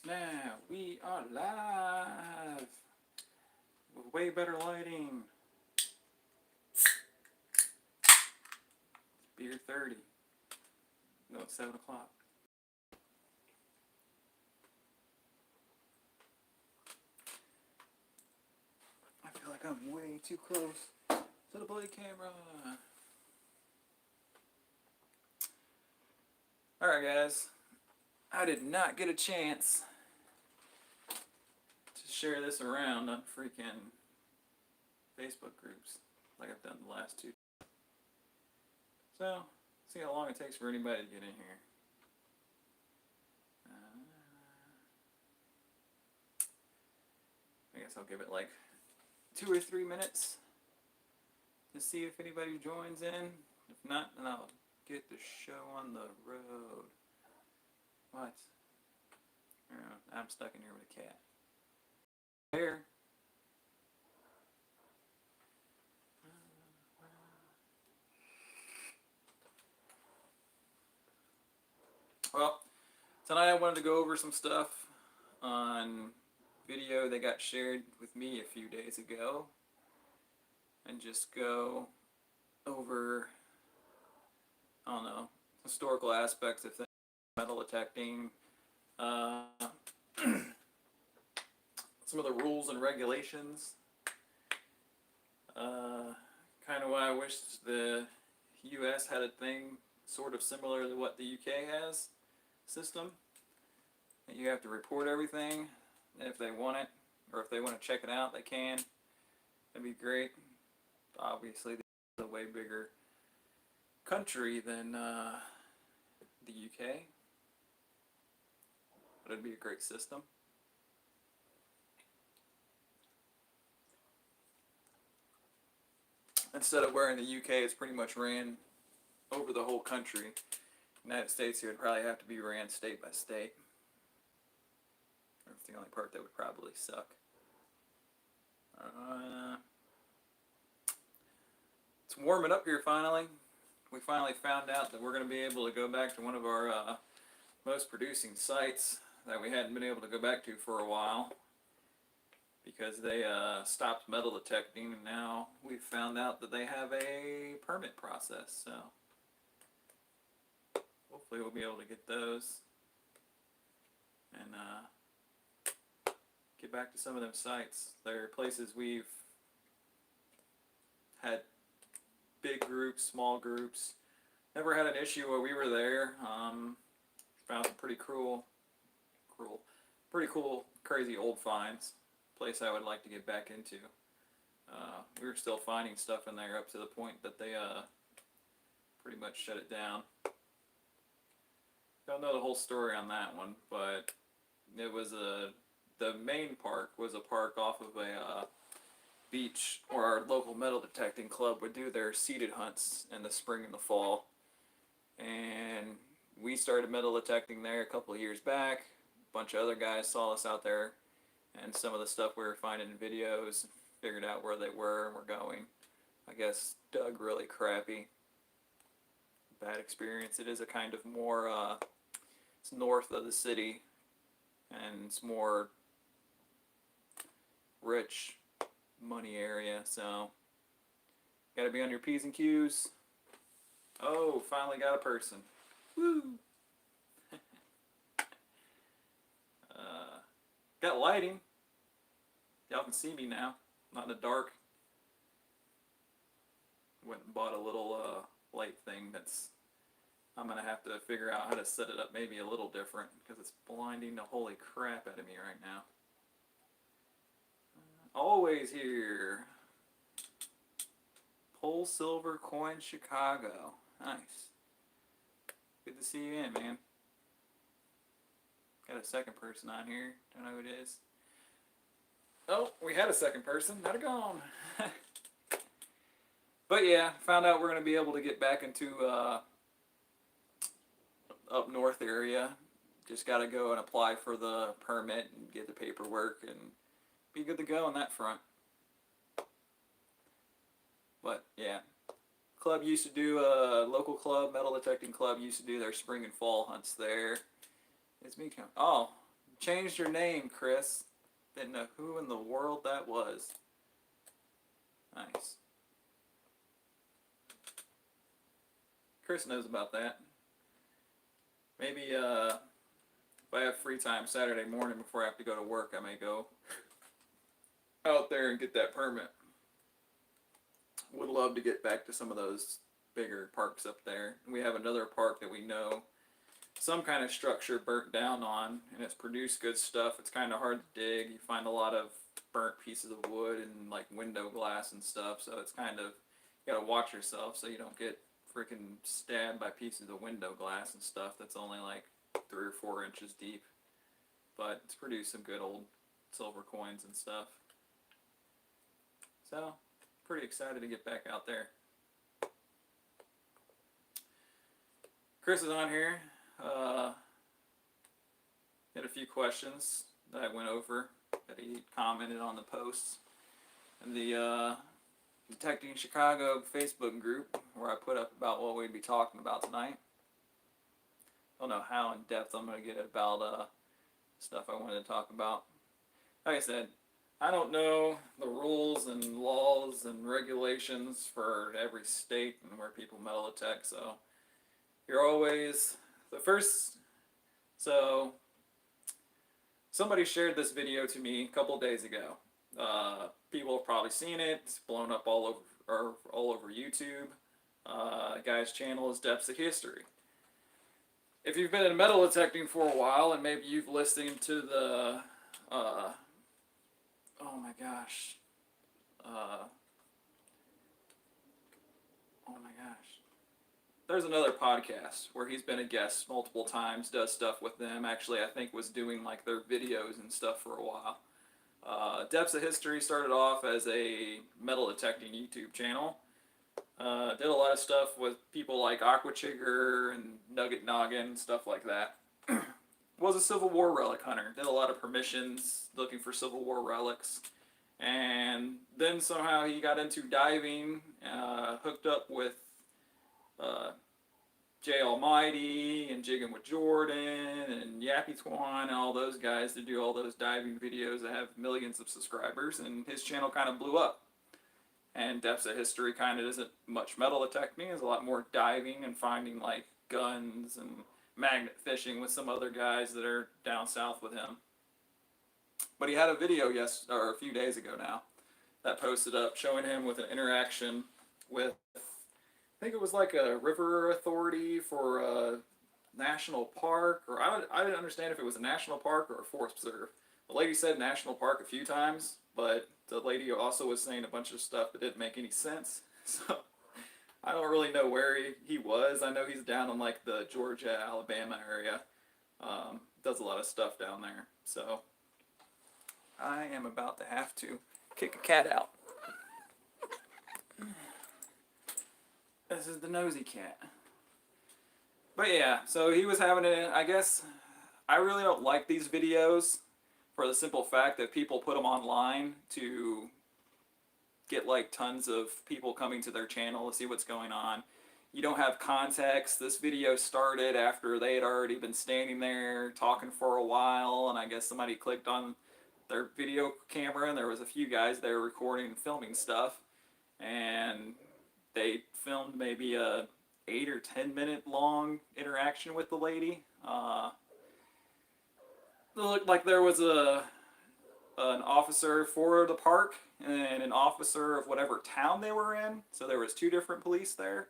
Now we are live with way better lighting. Beer 30. No, it's 7 o'clock. I feel like I'm way too close to the blade camera. Alright, guys. I did not get a chance to share this around on freaking Facebook groups like I've done the last two. So, see how long it takes for anybody to get in here. I guess I'll give it like 2 or 3 minutes to see if anybody joins in. If not, then I'll get the show on the road. What? I'm stuck in here with a cat. Here. Well, tonight I wanted to go over some stuff on video that got shared with me a few days ago and just go over, I don't know, historical aspects of things, metal detecting, some of the rules and regulations, kind of why I wish the US had a thing sort of similar to what the UK has system, that you have to report everything, and if they want it, or if they want to check it out, they can. That'd be great. Obviously, they're a way bigger country than the UK, but it'd be a great system. Instead of where in the UK it's pretty much ran over the whole country, United States here would probably have to be ran state by state. That's the only part that would probably suck. It's warming up here finally. We finally found out that we're going to be able to go back to one of our most producing sites that we hadn't been able to go back to for a while because they stopped metal detecting, and now we've found out that they have a permit process. So hopefully we'll be able to get those and get back to some of them sites. They're places we've had big groups, small groups. Never had an issue while we were there. Found some pretty cool, crazy old finds. Place I would like to get back into. We were still finding stuff in there up to the point that they pretty much shut it down. Don't know the whole story on that one, but it was the main park was a park off of a beach where our local metal detecting club would do their seeded hunts in the spring and the fall. And we started metal detecting there a couple of years back. A bunch of other guys saw us out there, and some of the stuff we were finding in videos, figured out where they were and were going. I guess dug really crappy. Bad experience. It is a kind of more, it's north of the city, and it's more rich money area, so gotta be on your P's and Q's. Oh, finally got a person. Woo! Got lighting. Y'all can see me now, not in the dark. Went and bought a little light thing that's, I'm gonna have to figure out how to set it up maybe a little different because it's blinding the holy crap out of me right now. Always here. Polsilver Coin Chicago. Nice. Good to see you in, man. Got a second person on here. Don't know who it is. Oh, we had a second person. Now they're gone. But yeah, found out we're going to be able to get back into up north area. Just got to go and apply for the permit and get the paperwork and be good to go on that front. But yeah, club used to do local club, metal detecting club used to do their spring and fall hunts there. It's me count. Oh, Changed your name, Chris. Didn't know who in the world that was. Nice. Chris knows about that. Maybe if I have free time Saturday morning before I have to go to work, I may go out there and get that permit. Would love to get back to some of those bigger parks up there. We have another park that we know some kind of structure burnt down on, and it's produced good stuff. It's kind of hard to dig. You find a lot of burnt pieces of wood and like window glass and stuff, so it's kind of, you gotta watch yourself so you don't get freaking stabbed by pieces of window glass and stuff that's only like 3 or 4 inches deep. But it's produced some good old silver coins and stuff. So, pretty excited to get back out there. Chris is on here. Had a few questions that I went over that he commented on the posts. And the Detecting Chicago Facebook group where I put up about what we'd be talking about tonight. Don't know how in depth I'm going to get about stuff I wanted to talk about. Like I said, I don't know the rules and laws and regulations for every state and where people metal detect, so you're always the first. So somebody shared this video to me a couple days ago. People have probably seen it. It's blown up all over YouTube. Guy's channel is Depths of History. If you've been in metal detecting for a while and maybe you've listened to the oh my gosh. There's another podcast where he's been a guest multiple times, does stuff with them. Actually, I think was doing like their videos and stuff for a while. Depths of History started off as a metal detecting YouTube channel. Did a lot of stuff with people like Aquachigger and Nugget Noggin, stuff like that. Was a Civil War relic hunter. Did a lot of permissions, looking for Civil War relics. And then somehow he got into diving, hooked up with Jay Almighty and Jigging with Jordan and Yappy Twan and all those guys to do all those diving videos that have millions of subscribers, and his channel kind of blew up. And Depths of History kind of isn't much metal detecting. It's a lot more diving and finding like guns and magnet fishing with some other guys that are down south with him. But he had a video a few days ago now that posted up showing him with an interaction with, I think it was like a river authority for a national park, or I didn't understand if it was a national park or a forest preserve. The lady said national park a few times, but the lady also was saying a bunch of stuff that didn't make any sense. So I don't really know where he was. I know he's down in like the Georgia, Alabama area. Does a lot of stuff down there. So I am about to have to kick a cat out. This is the nosy cat. But yeah, so he was having it. I guess I really don't like these videos for the simple fact that people put them online to get like tons of people coming to their channel to see what's going on. You don't have context. This video started after they had already been standing there talking for a while, and I guess somebody clicked on their video camera and there was a few guys there recording and filming stuff, and they filmed maybe a 8 or 10 minute long interaction with the lady. It looked like there was an officer for the park and an officer of whatever town they were in. So there was 2 different police there.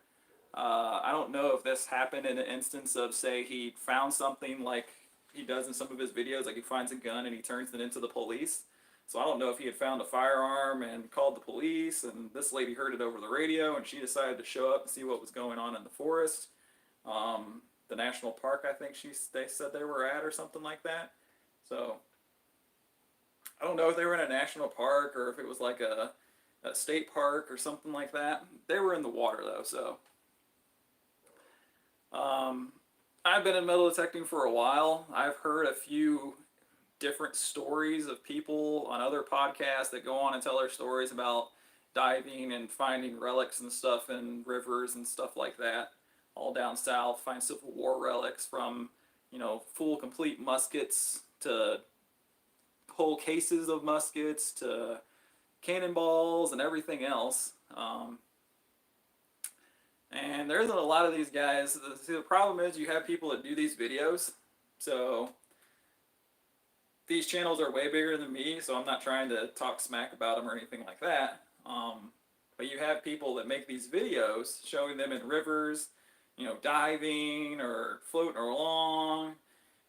I don't know if this happened in an instance of, say, he found something like he does in some of his videos, like he finds a gun and he turns it into the police. So I don't know if he had found a firearm and called the police, and this lady heard it over the radio and she decided to show up and see what was going on in the forest. The national park, I think they said they were at, or something like that. So I don't know if they were in a national park or if it was like a state park or something like that. They were in the water though, so. I've been in metal detecting for a while. I've heard a few different stories of people on other podcasts that go on and tell their stories about diving and finding relics and stuff in rivers and stuff like that. All down south, find Civil War relics from, full complete muskets to whole cases of muskets to cannonballs and everything else. And there isn't a lot of these guys. The problem is you have people that do these videos. So these channels are way bigger than me, so I'm not trying to talk smack about them or anything like that. But you have people that make these videos showing them in rivers, diving or floating along,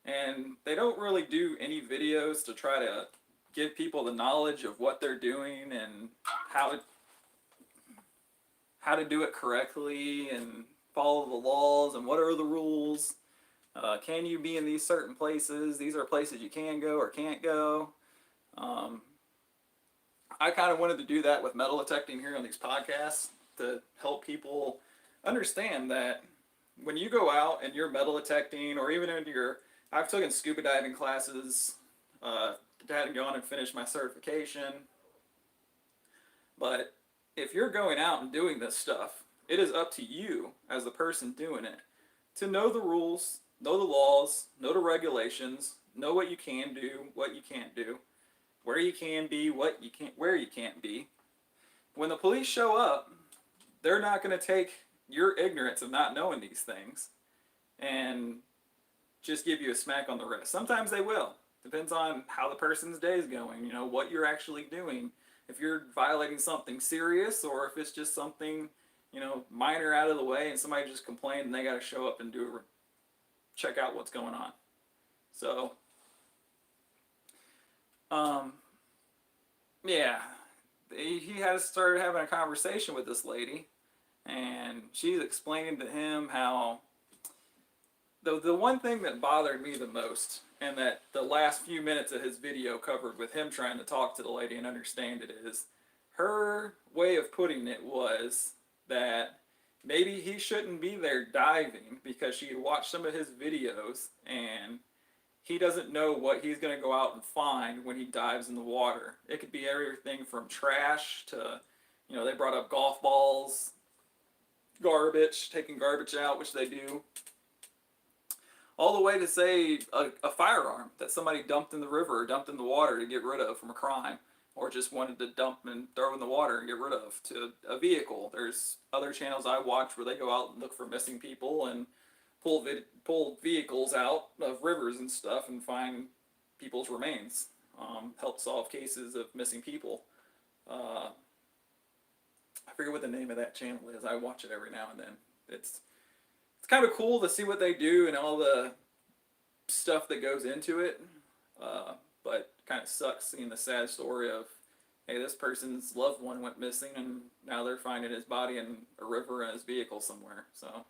and they don't really do any videos to try to give people the knowledge of what they're doing and how to do it correctly and follow the laws and what are the rules. Can you be in these certain places? These are places you can go or can't go. I kind of wanted to do that with metal detecting here on these podcasts to help people understand that when you go out and you're metal detecting, or even I've taken scuba diving classes, hadn't gone and finished my certification, but if you're going out and doing this stuff, it is up to you as the person doing it to know the rules, know the laws, know the regulations, know what you can do, what you can't do, where you can be, where you can't be. When the police show up, they're not going to take your ignorance of not knowing these things and just give you a smack on the wrist. Sometimes they will. Depends on how the person's day is going, what you're actually doing. If you're violating something serious, or if it's just something, minor out of the way and somebody just complained and they got to show up and check out what's going on. So, yeah, he has started having a conversation with this lady, and she's explaining to him how the one thing that bothered me the most, and that the last few minutes of his video covered with him trying to talk to the lady and understand it, is her way of putting it was that maybe he shouldn't be there diving because she had watched some of his videos and he doesn't know what he's going to go out and find when he dives in the water. It could be everything from trash to, they brought up golf balls, garbage, taking garbage out, which they do, all the way to, say, a firearm that somebody dumped in the river or dumped in the water to get rid of from a crime, or just wanted to dump and throw in the water and get rid of, to a vehicle. There's other channels I watch where they go out and look for missing people and pull vehicles out of rivers and stuff and find people's remains, help solve cases of missing people. I forget what the name of that channel is. I watch it every now and then. It's kind of cool to see what they do and all the stuff that goes into it, but kind of sucks seeing the sad story of, hey, this person's loved one went missing and now they're finding his body in a river and his vehicle somewhere. So,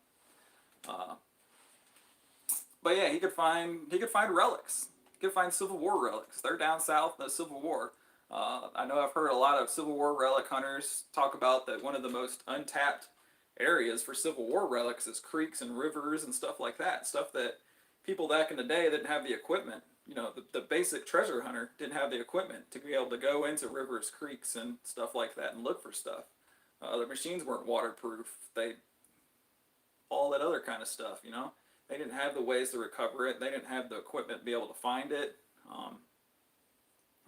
but yeah, he could find relics. He could find Civil War relics. They're down south in the Civil War. I know I've heard a lot of Civil War relic hunters talk about that one of the most untapped areas for Civil War relics is creeks and rivers and stuff like that. Stuff that people back in the day didn't have the equipment. The basic treasure hunter didn't have the equipment to be able to go into rivers, creeks, and stuff like that and look for stuff. The machines weren't waterproof. All that other kind of stuff, They didn't have the ways to recover it. They didn't have the equipment to be able to find it.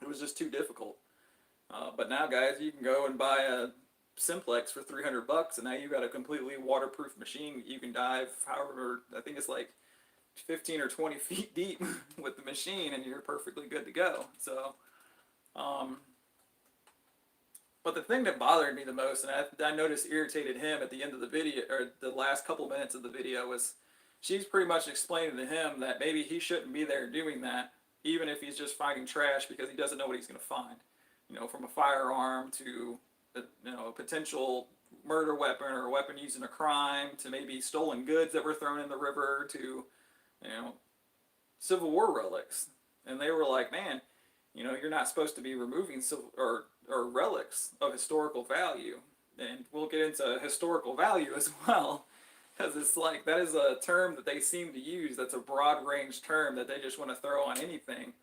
It was just too difficult. But now, guys, you can go and buy a Simplex for $300, and now you've got a completely waterproof machine. You can dive however, I think it's like 15 or 20 feet deep with the machine, and you're perfectly good to go. So, but the thing that bothered me the most, and I noticed irritated him at the end of the video, or the last couple minutes of the video, was she's pretty much explaining to him that maybe he shouldn't be there doing that, even if he's just finding trash, because he doesn't know what he's going to find. From a firearm to a potential murder weapon or a weapon used in a crime, to maybe stolen goods that were thrown in the river, to Civil War relics. And they were like, man, you're not supposed to be removing or relics of historical value. And we'll get into historical value as well, because it's like that is a term that they seem to use. That's a broad range term that they just want to throw on anything,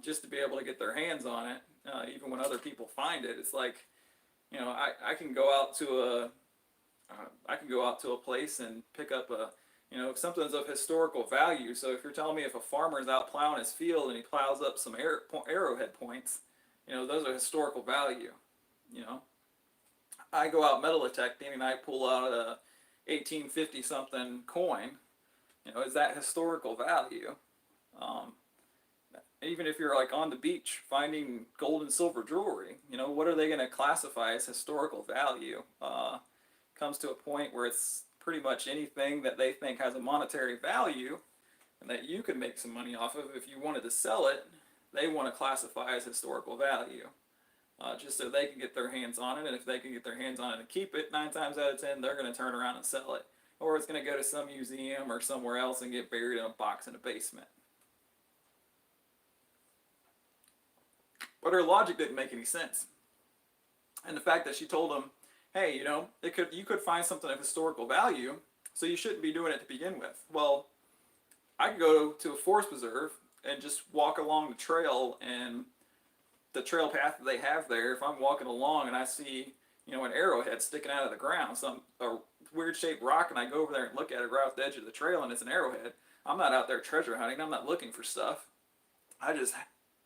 just to be able to get their hands on it. Even when other people find it, it's like, I can go out to a place and pick up a You know, if something's of historical value. So if you're telling me if a farmer's out plowing his field and he plows up some arrowhead points, you know, those are historical value. You know, I go out metal detecting and I pull out a 1850 something coin. You know, is that historical value? Um, Even if you're like on the beach finding gold and silver jewelry, you know, what are they going to classify as historical value? Comes to a point where it's pretty much anything that they think has a monetary value and that you could make some money off of if you wanted to sell it, they want to classify as historical value. Just so they can get their hands on it, and if they can get their hands on it and keep it, 9 times out of 10, they're going to turn around and sell it. Or it's going to go to some museum or somewhere else and get buried in a box in a basement. But her logic didn't make any sense. And the fact that she told him, hey, you know, you could find something of historical value, so you shouldn't be doing it to begin with. Well, I could go to a forest preserve and just walk along the trail, and the trail path that they have there, if I'm walking along and I see, you know, an arrowhead sticking out of the ground, some a weird shaped rock, and I go over there and look at it right off the edge of the trail and it's an arrowhead, I'm not out there treasure hunting, I'm not looking for stuff. I just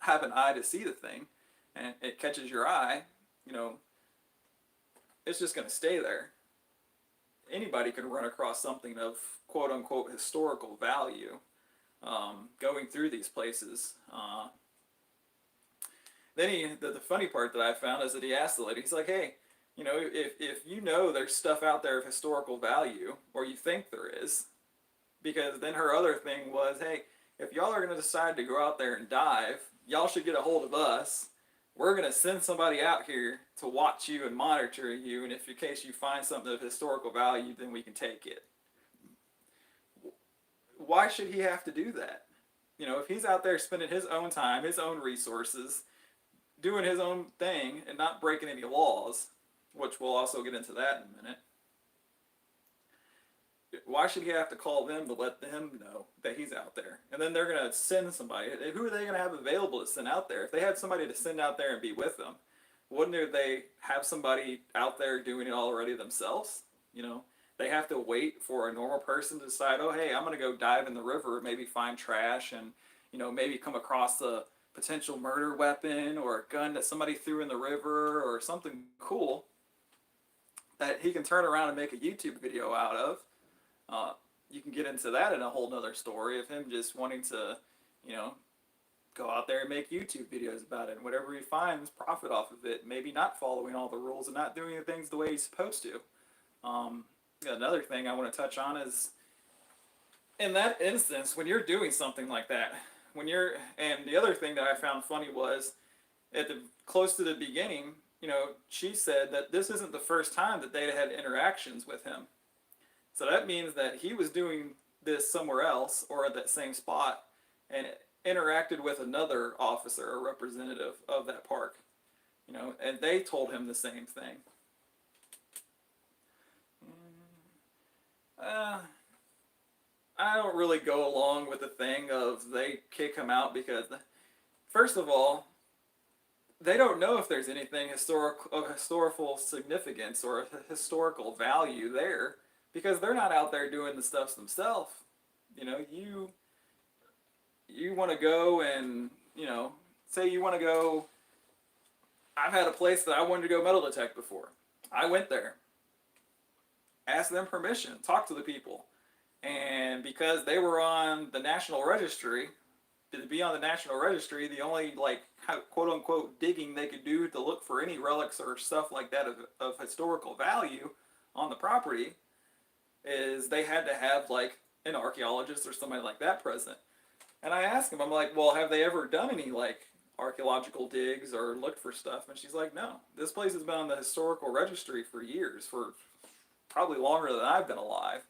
have an eye to see the thing, and it catches your eye, you know, it's just going to stay there. Anybody can run across something of quote unquote historical value going through these places. Then the funny part that I found is that he asked the lady, he's like, hey, you know, if you know there's stuff out there of historical value, or you think there is, because then her other thing was, hey, if y'all are going to decide to go out there and dive, y'all should get a hold of us. We're going to send somebody out here to watch you and monitor you, and if in case you find something of historical value, then we can take it. Why should he have to do that? You know, if he's out there spending his own time, his own resources, doing his own thing, and not breaking any laws, which we'll also get into that in a minute, why should he have to call them to let them know that he's out there? And then they're going to send somebody. Who are they going to have available to send out there? If they had somebody to send out there and be with them, wouldn't they have somebody out there doing it already themselves? You know, they have to wait for a normal person to decide, oh, hey, I'm going to go dive in the river, maybe find trash, and, you know, maybe come across a potential murder weapon or a gun that somebody threw in the river or something cool that he can turn around and make a YouTube video out of. You can get into that in a whole nother story of him just wanting to, you know, go out there and make YouTube videos about it, and whatever he finds, profit off of it, maybe not following all the rules and not doing things the way he's supposed to. Another thing I want to touch on is, in that instance, when you're doing something like that, and the other thing that I found funny was, close to the beginning, you know, she said that this isn't the first time that they had interactions with him. So that means that he was doing this somewhere else or at that same spot and interacted with another officer or representative of that park, you know, and they told him the same thing. I don't really go along with the thing of they kick him out because, first of all, they don't know if there's anything historical significance or historical value there, because they're not out there doing the stuff themselves. You know, you want to go and, you know, say you want to go, I've had a place that I wanted to go metal detect before. I went there, asked them permission, talked to the people, and because they were on the National Registry, to be on the National Registry, the only, like, quote unquote digging they could do to look for any relics or stuff like that of historical value on the property is they had to have, like, an archaeologist or somebody like that present. And I asked him, I'm like, well, have they ever done any, like, archaeological digs or looked for stuff? And she's like, no. This place has been on the historical registry for years, for probably longer than I've been alive.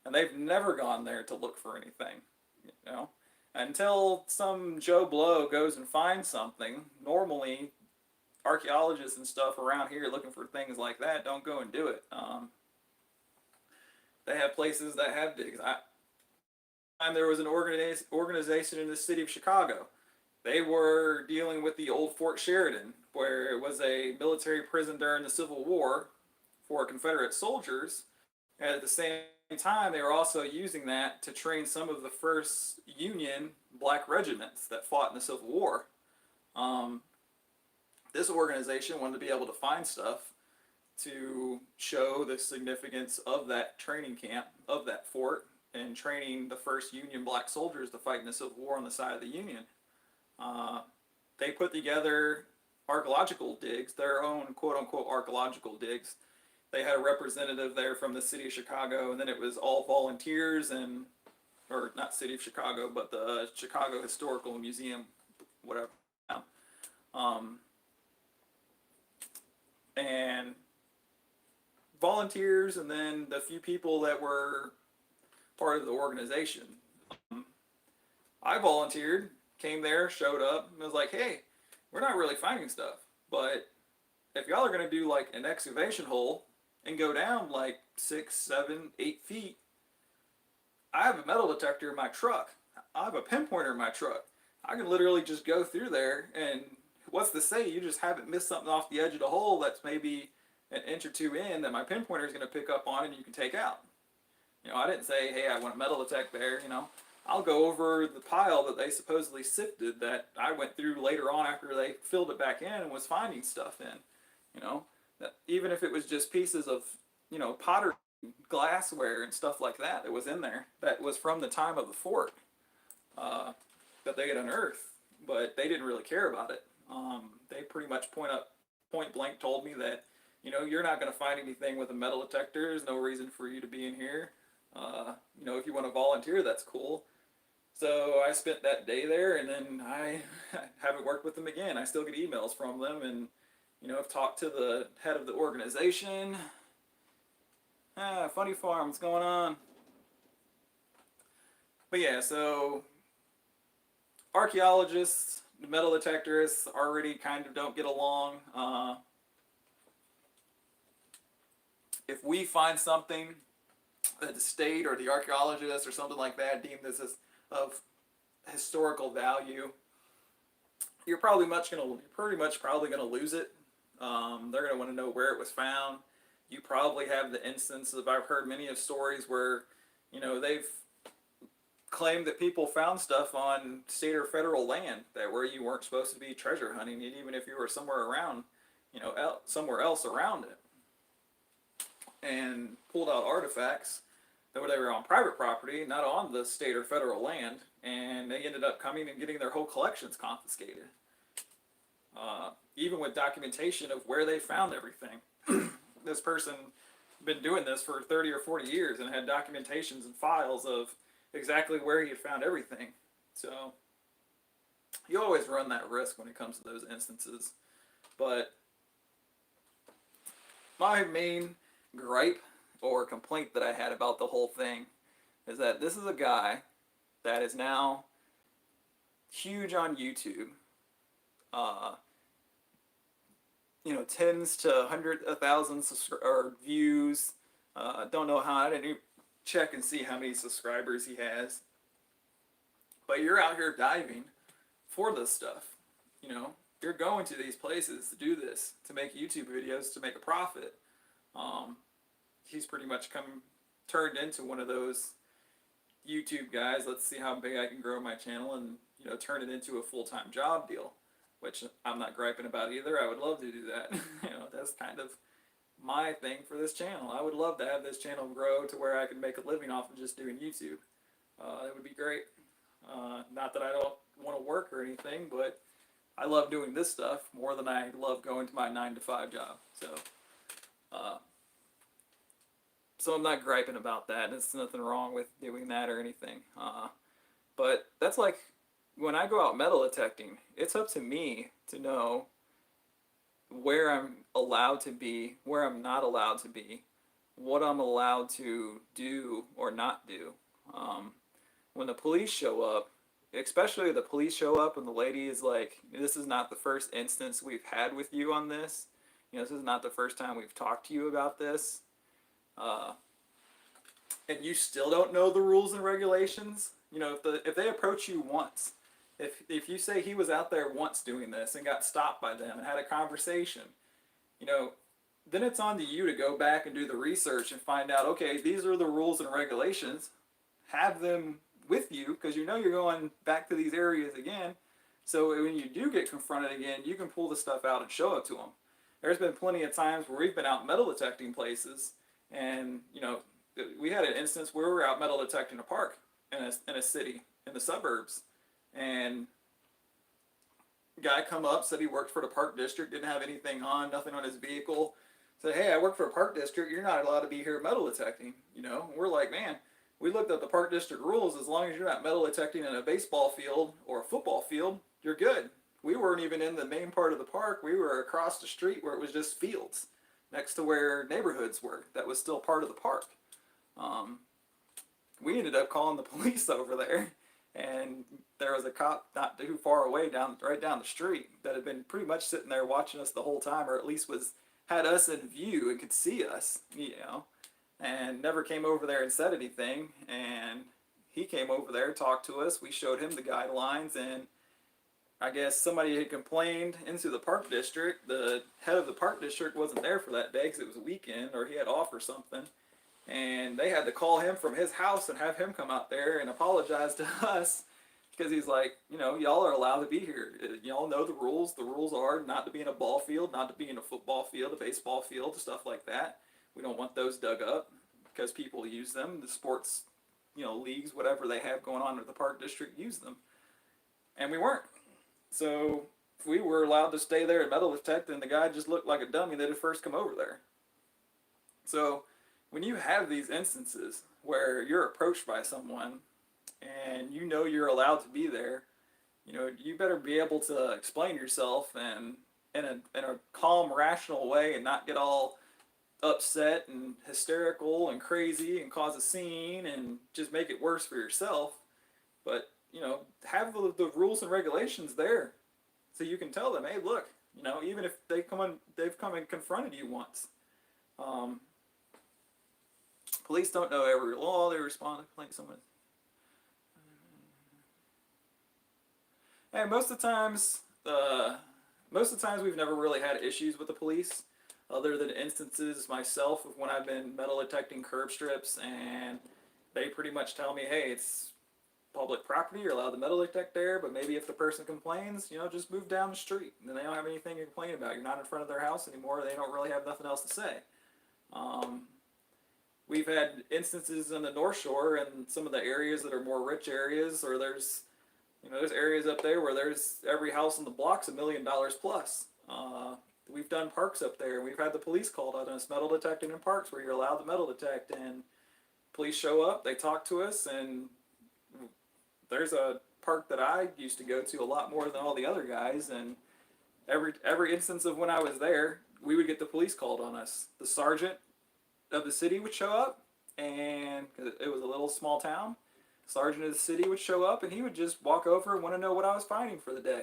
And they've never gone there to look for anything, you know? Until some Joe Blow goes and finds something, normally archaeologists and stuff around here looking for things like that don't go and do it. They have places that have digs. There was an organization in the city of Chicago. They were dealing with the old Fort Sheridan, where it was a military prison during the Civil War for Confederate soldiers. And at the same time, they were also using that to train some of the first Union black regiments that fought in the Civil War. Um, this organization wanted to be able to find stuff to show the significance of that training camp, of that fort, and training the first Union black soldiers to fight in the Civil War on the side of the Union. Uh, they put together archaeological digs, their own quote unquote archaeological digs. They had a representative there from the city of Chicago, and then it was all volunteers and, or not city of Chicago, but the Chicago Historical Museum, whatever. Um, and volunteers, and then the few people that were part of the organization. I volunteered, came there, showed up, and was like, hey, we're not really finding stuff, but if y'all are going to do like an excavation hole and go down like 6, 7, 8 feet, I have a metal detector in my truck. I have a pinpointer in my truck. I can literally just go through there, and what's to say you just haven't missed something off the edge of the hole that's maybe an inch or two in that my pinpointer is going to pick up on and you can take out. You know, I didn't say, hey, I want a metal detect there, you know. I'll go over the pile that they supposedly sifted that I went through later on after they filled it back in and was finding stuff in. You know, that even if it was just pieces of, you know, pottery, glassware and stuff like that that was in there that was from the time of the fort that they had unearthed, but they didn't really care about it. They pretty much point blank told me that, you know, you're not going to find anything with a metal detector. There's no reason for you to be in here. You know, if you want to volunteer, that's cool. So I spent that day there, and then I haven't worked with them again. I still get emails from them, and you know, I've talked to the head of the organization. Funny farm, what's going on? But yeah, so archaeologists, metal detectorists already kind of don't get along. If we find something that the state or the archaeologists or something like that deem this as of historical value, you're pretty much probably gonna lose it. They're gonna want to know where it was found. You probably have the instance of, I've heard many of stories where, you know, they've claimed that people found stuff on state or federal land that where you weren't supposed to be treasure hunting, and even if you were somewhere around, you know, somewhere else around it, and pulled out artifacts that were on private property, not on the state or federal land, and they ended up coming and getting their whole collections confiscated. Even with documentation of where they found everything. This person been doing this for 30 or 40 years and had documentations and files of exactly where he had found everything. So you always run that risk when it comes to those instances. But my main gripe or complaint that I had about the whole thing is that this is a guy that is now huge on YouTube. You know, tens to hundreds of thousands or views. Don't know how, I didn't even check and see how many subscribers he has. But you're out here diving for this stuff. You know, you're going to these places to do this, to make YouTube videos, to make a profit. He's pretty much turned into one of those YouTube guys. Let's see how big I can grow my channel and, you know, turn it into a full-time job deal, which I'm not griping about either. I would love to do that. You know, that's kind of my thing for this channel. I would love to have this channel grow to where I could make a living off of just doing YouTube. That would be great. Not that I don't want to work or anything, but I love doing this stuff more than I love going to my 9-to-5 job. So I'm not griping about that. There's nothing wrong with doing that or anything. But that's like, when I go out metal detecting, it's up to me to know where I'm allowed to be, where I'm not allowed to be, what I'm allowed to do or not do. When the police show up, especially the police show up and the lady is like, this is not the first instance we've had with you on this. You know, this is not the first time we've talked to you about this. And you still don't know the rules and regulations. You know, if they approach you once, if you say he was out there once doing this and got stopped by them and had a conversation, you know, then it's on to you to go back and do the research and find out, okay, these are the rules and regulations. Have them with you because you know you're going back to these areas again. So when you do get confronted again, you can pull the stuff out and show it to them. There's been plenty of times where we've been out metal detecting places, and we had an instance where we were out metal detecting a park in a city in the suburbs, and a guy come up, said he worked for the park district, didn't have anything on, nothing on his vehicle. Said, hey, I work for a park district. You're not allowed to be here metal detecting. We're like, man, we looked at the park district rules. As long as you're not metal detecting in a baseball field or a football field, you're good. We weren't even in the main part of the park. We were across the street where it was just fields next to where neighborhoods were. That was still part of the park. We ended up calling the police over there, and there was a cop not too far away, right down the street, that had been pretty much sitting there watching us the whole time, or at least had us in view and could see us, and never came over there and said anything. And he came over there, talked to us. We showed him the guidelines, and I guess somebody had complained into the park district. The head of the park district wasn't there for that day because it was a weekend or he had off or something. And they had to call him from his house and have him come out there and apologize to us because he's like, y'all are allowed to be here. Y'all know the rules. The rules are not to be in a ball field, not to be in a football field, a baseball field, stuff like that. We don't want those dug up because people use them. The sports, leagues, whatever they have going on at the park district, use them. And we weren't. So we were allowed to stay there and metal detect, and the guy just looked like a dummy that had first come over there. So when you have these instances where you're approached by someone and you're allowed to be there, you better be able to explain yourself and in a calm, rational way and not get all upset and hysterical and crazy and cause a scene and just make it worse for yourself. But have the rules and regulations there so you can tell them, hey, look, even if they've come and confronted you once. Police don't know every law. They respond to someone. And most of the times we've never really had issues with the police, other than instances myself of when I've been metal detecting curb strips, and they pretty much tell me, hey, it's public property, you're allowed to metal detect there, but maybe if the person complains, just move down the street. And then they don't have anything to complain about. You're not in front of their house anymore. They don't really have nothing else to say. We've had instances in the North Shore and some of the areas that are more rich areas, or there's areas up there where there's every house on the block's $1 million plus. We've done parks up there. We've had the police called out on us metal detecting in parks where you're allowed to metal detect, and police show up, they talk to us, and there's a park that I used to go to a lot more than all the other guys, and every instance of when I was there, we would get the police called on us. The sergeant of the city would show up, and it was a little small town. Sergeant of the city would show up, and he would just walk over and want to know what I was finding for the day.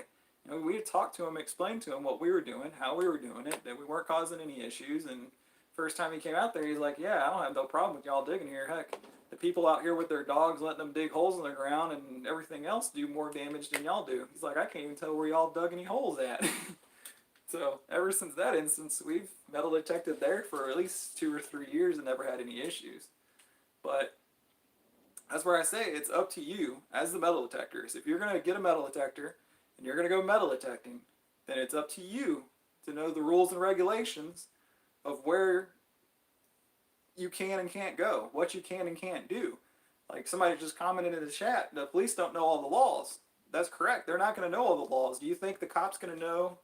We would talk to him, explain to him what we were doing, how we were doing it, that we weren't causing any issues. And first time he came out there, he's like, yeah, I don't have no problem with y'all digging here. Heck, the people out here with their dogs letting them dig holes in the ground and everything else do more damage than y'all do. He's like, I can't even tell where y'all dug any holes at. So ever since that instance, we've metal detected there for at least 2 or 3 years and never had any issues. But that's where I say it's up to you as the metal detectors. If you're going to get a metal detector and you're going to go metal detecting, then it's up to you to know the rules and regulations of where you can and can't go, what you can and can't do. Like somebody just commented in the chat, the police don't know all the laws. That's correct. They're not going to know all the laws. Do you think the cop's going to know?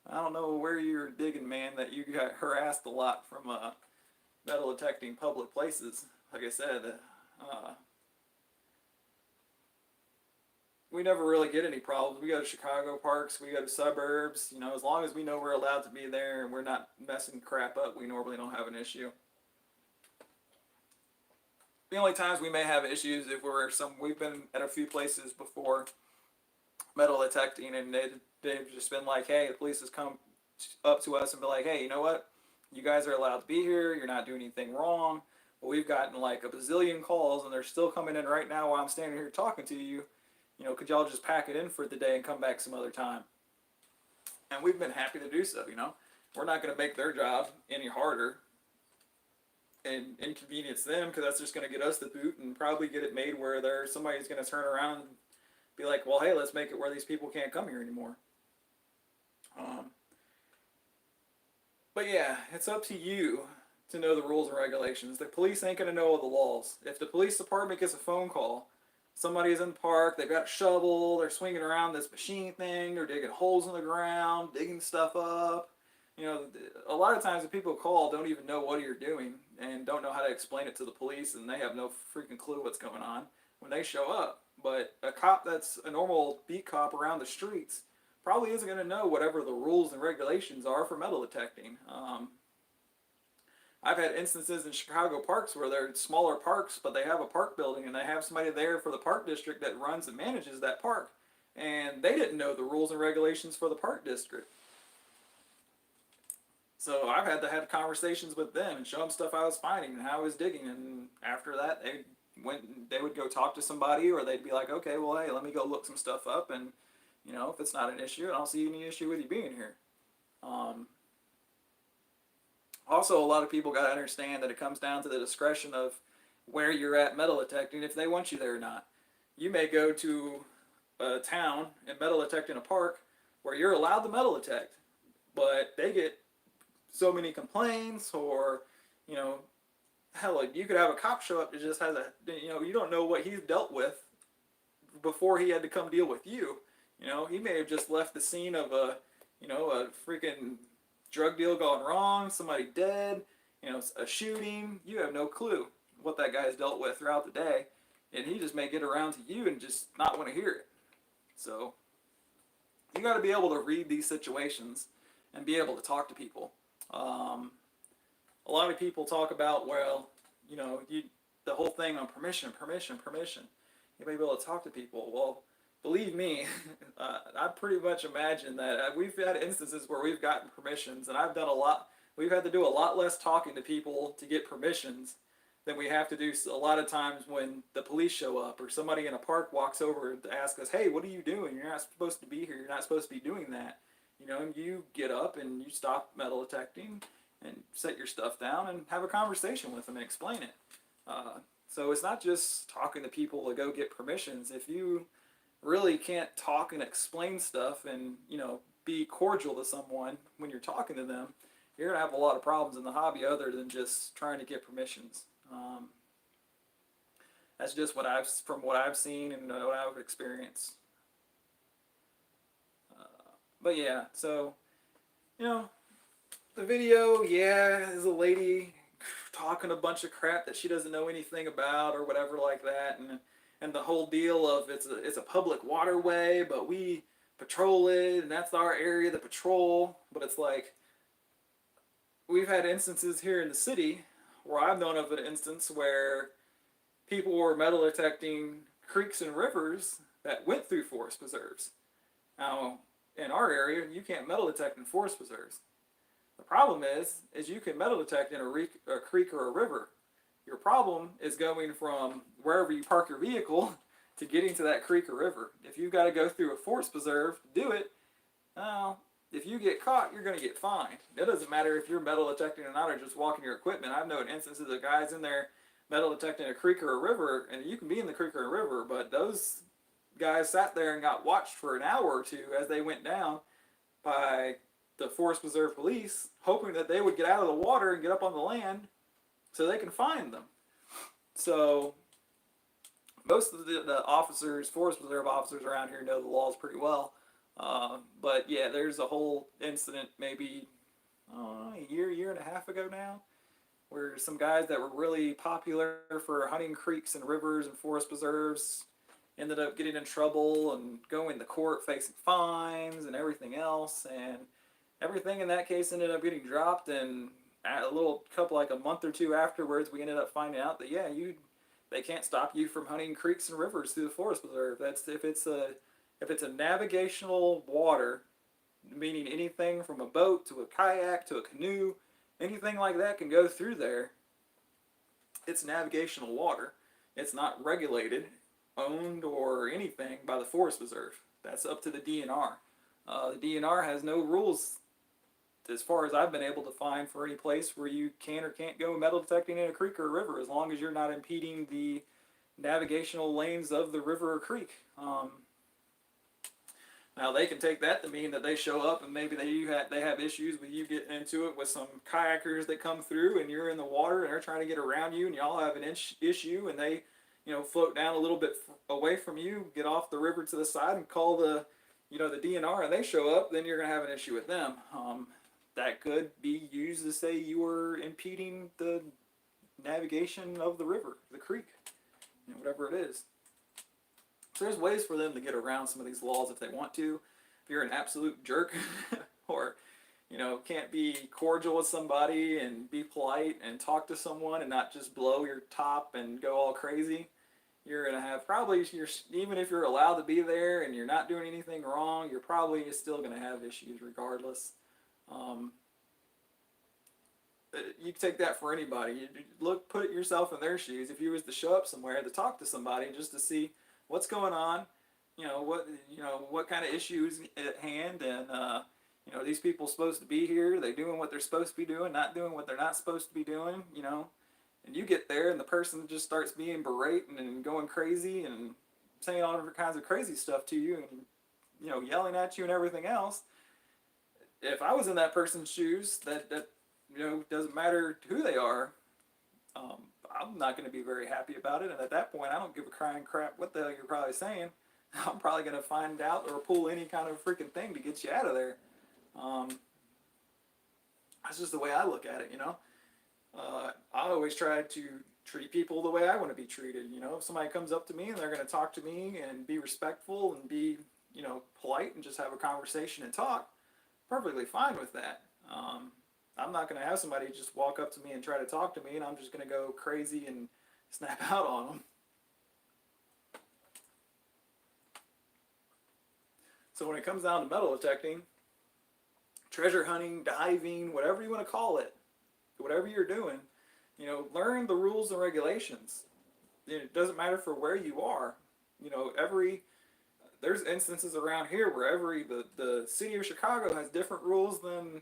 I don't know where you're digging, man, that you got harassed a lot from metal detecting public places. Like I said, we never really get any problems. We go to Chicago parks, we go to suburbs. As long as we know we're allowed to be there and we're not messing crap up, we normally don't have an issue. The only times we may have issues if we've been at a few places before metal detecting, and they've just been like, hey, the police has come up to us and be like, hey, you know what? You guys are allowed to be here. You're not doing anything wrong. But we've gotten like a bazillion calls, and they're still coming in right now while I'm standing here talking to you. Could y'all just pack it in for the day and come back some other time? And we've been happy to do so. We're not going to make their job any harder and inconvenience them, because that's just going to get us the boot and probably get it made where somebody's going to turn around and be like, well, hey, let's make it where these people can't come here anymore. But yeah, it's up to you to know the rules and regulations. The police ain't going to know all the laws. If the police department gets a phone call, somebody's in the park, they've got a shovel, they're swinging around this machine thing, they're digging holes in the ground, digging stuff up. A lot of times the people who call don't even know what you're doing and don't know how to explain it to the police, and they have no freaking clue what's going on when they show up. But a cop that's a normal beat cop around the streets probably isn't going to know whatever the rules and regulations are for metal detecting. I've had instances in Chicago parks where they're smaller parks, but they have a park building and they have somebody there for the park district that runs and manages that park. And they didn't know the rules and regulations for the park district. So I've had to have conversations with them and show them stuff I was finding and how I was digging. And after that, they would go talk to somebody, or they'd be like, okay, well, hey, let me go look some stuff up. And, if it's not an issue, I don't see any issue with you being here. Also, a lot of people got to understand that it comes down to the discretion of where you're at metal detecting, if they want you there or not. You may go to a town and metal detect in a park where you're allowed to metal detect, but they get so many complaints, or, hell, you could have a cop show up that just has you don't know what he's dealt with before he had to come deal with you. He may have just left the scene of a freaking drug deal gone wrong, somebody dead, a shooting. You have no clue what that guy's dealt with throughout the day, and he just may get around to you and just not want to hear it. So you got to be able to read these situations and be able to talk to people. A lot of people talk about, well, the whole thing on permission. You may be able to talk to people. Well, believe me, I pretty much imagine that we've had instances where we've gotten permissions, and I've done a lot. We've had to do a lot less talking to people to get permissions than we have to do a lot of times when the police show up, or somebody in a park walks over to ask us, hey, what are you doing? You're not supposed to be here. You're not supposed to be doing that. And you get up and you stop metal detecting and set your stuff down and have a conversation with them and explain it. So it's not just talking to people to go get permissions. If you really can't talk and explain stuff and, be cordial to someone when you're talking to them, you're going to have a lot of problems in the hobby other than just trying to get permissions. That's just from what I've seen and what I've experienced. But yeah, so, the video, is a lady talking a bunch of crap that she doesn't know anything about or whatever like that, and the whole deal of it's a public waterway, but we patrol it, and that's our area to patrol. But it's like, we've had instances here in the city where I've known of an instance where people were metal detecting creeks and rivers that went through forest preserves. Now, in our area, you can't metal detect in forest preserves. The problem is you can metal detect in a creek or a river. Your problem is going from wherever you park your vehicle to getting to that creek or river. If you've got to go through a forest preserve to do it, if you get caught, you're going to get fined. It doesn't matter if you're metal detecting or not, or just walking your equipment. I've known instances of guys in there metal detecting a creek or a river, and you can be in the creek or a river, but those guys sat there and got watched for an hour or two as they went down by the Forest Preserve police, hoping that they would get out of the water and get up on the land so they can find them. So most of the officers, Forest Preserve officers around here, know the laws pretty well. But yeah, there's a whole incident maybe a year and a half ago now, where some guys that were really popular for hunting creeks and rivers and forest preserves ended up getting in trouble and going to court facing fines and everything else, and everything in that case ended up getting dropped. And a month or two afterwards, we ended up finding out that they can't stop you from hunting creeks and rivers through the forest preserve. That's if it's a navigational water, meaning anything from a boat to a kayak to a canoe, anything like that can go through there. It's navigational water. It's not regulated. owned or anything by the Forest Reserve. That's up to the DNR. The DNR has no rules, as far as I've been able to find, for any place where you can or can't go metal detecting in a creek or a river, as long as you're not impeding the navigational lanes of the river or creek. Now they can take that to mean that they show up and maybe they have issues with you getting into it with some kayakers that come through and you're in the water and they're trying to get around you and y'all have an issue and they, float down a little bit away from you, get off the river to the side and call the DNR, and they show up, then you're gonna have an issue with them. That could be used to say you were impeding the navigation of the river, the creek, whatever it is. So there's ways for them to get around some of these laws if they want to. If you're an absolute jerk or can't be cordial with somebody and be polite and talk to someone and not just blow your top and go all crazy, you're going to have even if you're allowed to be there and you're not doing anything wrong, you're probably still going to have issues regardless. You can take that for anybody. Put yourself in their shoes. If you was to show up somewhere to talk to somebody just to see what's going on, what kind of issues at hand, and these people supposed to be here. They doing what they're supposed to be doing, not doing what they're not supposed to be doing. And you get there and the person just starts being berating and going crazy and saying all different kinds of crazy stuff to you and yelling at you and everything else. If I was in that person's shoes, that doesn't matter who they are. I'm not going to be very happy about it, and at that point I don't give a crying crap what the hell you're probably saying. I'm probably going to find out or pull any kind of freaking thing to get you out of there. That's just the way I look at it, I always try to treat people the way I want to be treated. If somebody comes up to me and they're going to talk to me and be respectful and be, polite and just have a conversation and talk, perfectly fine with that. I'm not going to have somebody just walk up to me and try to talk to me and I'm just going to go crazy and snap out on them. So when it comes down to metal detecting, treasure hunting, diving, whatever you want to call it, whatever you're doing, learn the rules and regulations. It doesn't matter for where you are. There's instances around here where the city of Chicago has different rules than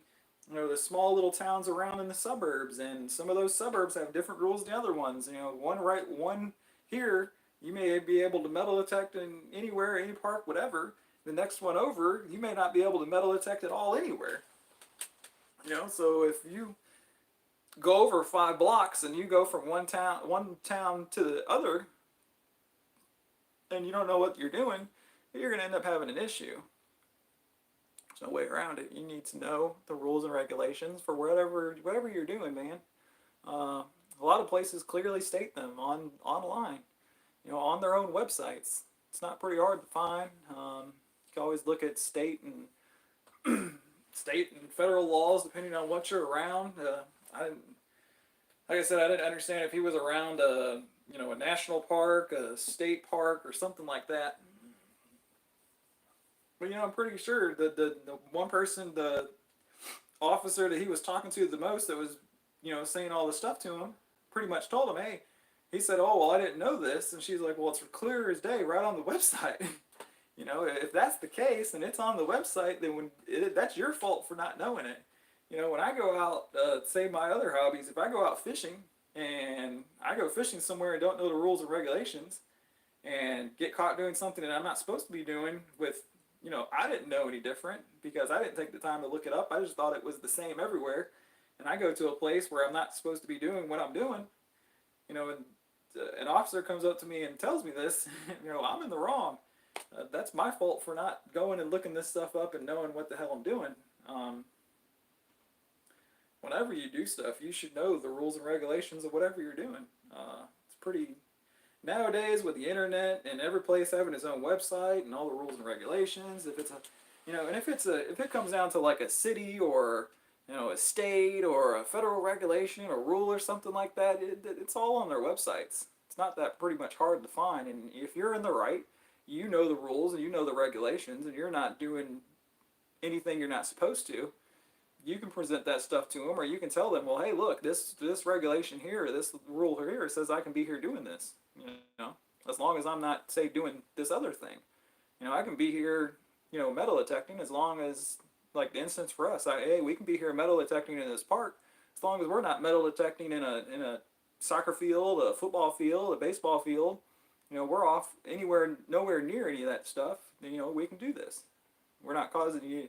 the small little towns around in the suburbs, and some of those suburbs have different rules than the other ones. One here you may be able to metal detect in anywhere, any park, whatever. The next one over, you may not be able to metal detect at all anywhere. So if you go over 5 blocks and you go from one town to the other, and you don't know what you're doing, you're going to end up having an issue. There's no way around it. You need to know the rules and regulations for whatever you're doing, man. A lot of places clearly state them online, on their own websites. It's not pretty hard to find. You can always look at state and federal laws depending on what you're around. Like I said, I didn't understand if he was around a national park, a state park, or something like that. But I'm pretty sure the one person, the officer that he was talking to the most, that was saying all this stuff to him, pretty much told him, hey, he said, oh well, I didn't know this, and she's like, well, it's clear as day right on the website. If that's the case and it's on the website, then that's your fault for not knowing it. When I go out, say my other hobbies, if I go out fishing and I go fishing somewhere and don't know the rules and regulations and get caught doing something that I'm not supposed to be doing I didn't know any different because I didn't take the time to look it up. I just thought it was the same everywhere. And I go to a place where I'm not supposed to be doing what I'm doing, and an officer comes up to me and tells me this, I'm in the wrong. That's my fault for not going and looking this stuff up and knowing what the hell I'm doing. Whenever you do stuff, you should know the rules and regulations of whatever you're doing. It's pretty nowadays with the internet and every place having its own website and all the rules and regulations. If it comes down to like a city or a state or a federal regulation or rule or something like that, it's all on their websites. It's not that pretty much hard to find, and if you're in the right, you know the rules and you know the regulations, and you're not doing anything you're not supposed to, you can present that stuff to them, or you can tell them, well, hey, look, this regulation here, this rule here says I can be here doing this. as long as I'm not, say, doing this other thing. I can be here, metal detecting as long as, like the instance for us, hey, we can be here metal detecting in this park as long as we're not metal detecting in a soccer field, a football field, a baseball field. We're off anywhere, nowhere near any of that stuff. We can do this. We're not causing you.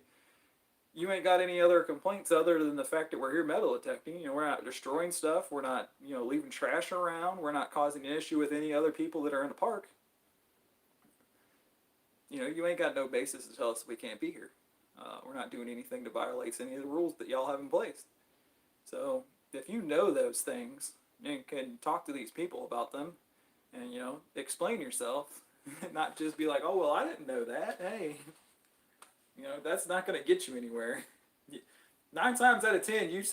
You ain't got any other complaints other than the fact that we're here metal detecting. We're not destroying stuff. We're not, leaving trash around. We're not causing an issue with any other people that are in the park. You ain't got no basis to tell us we can't be here. We're not doing anything that violates any of the rules that y'all have in place. So if you know those things and can talk to these people about them and, explain yourself, not just be like, oh, well, I didn't know that. Hey, that's not going to get you anywhere. 9 times out of 10, you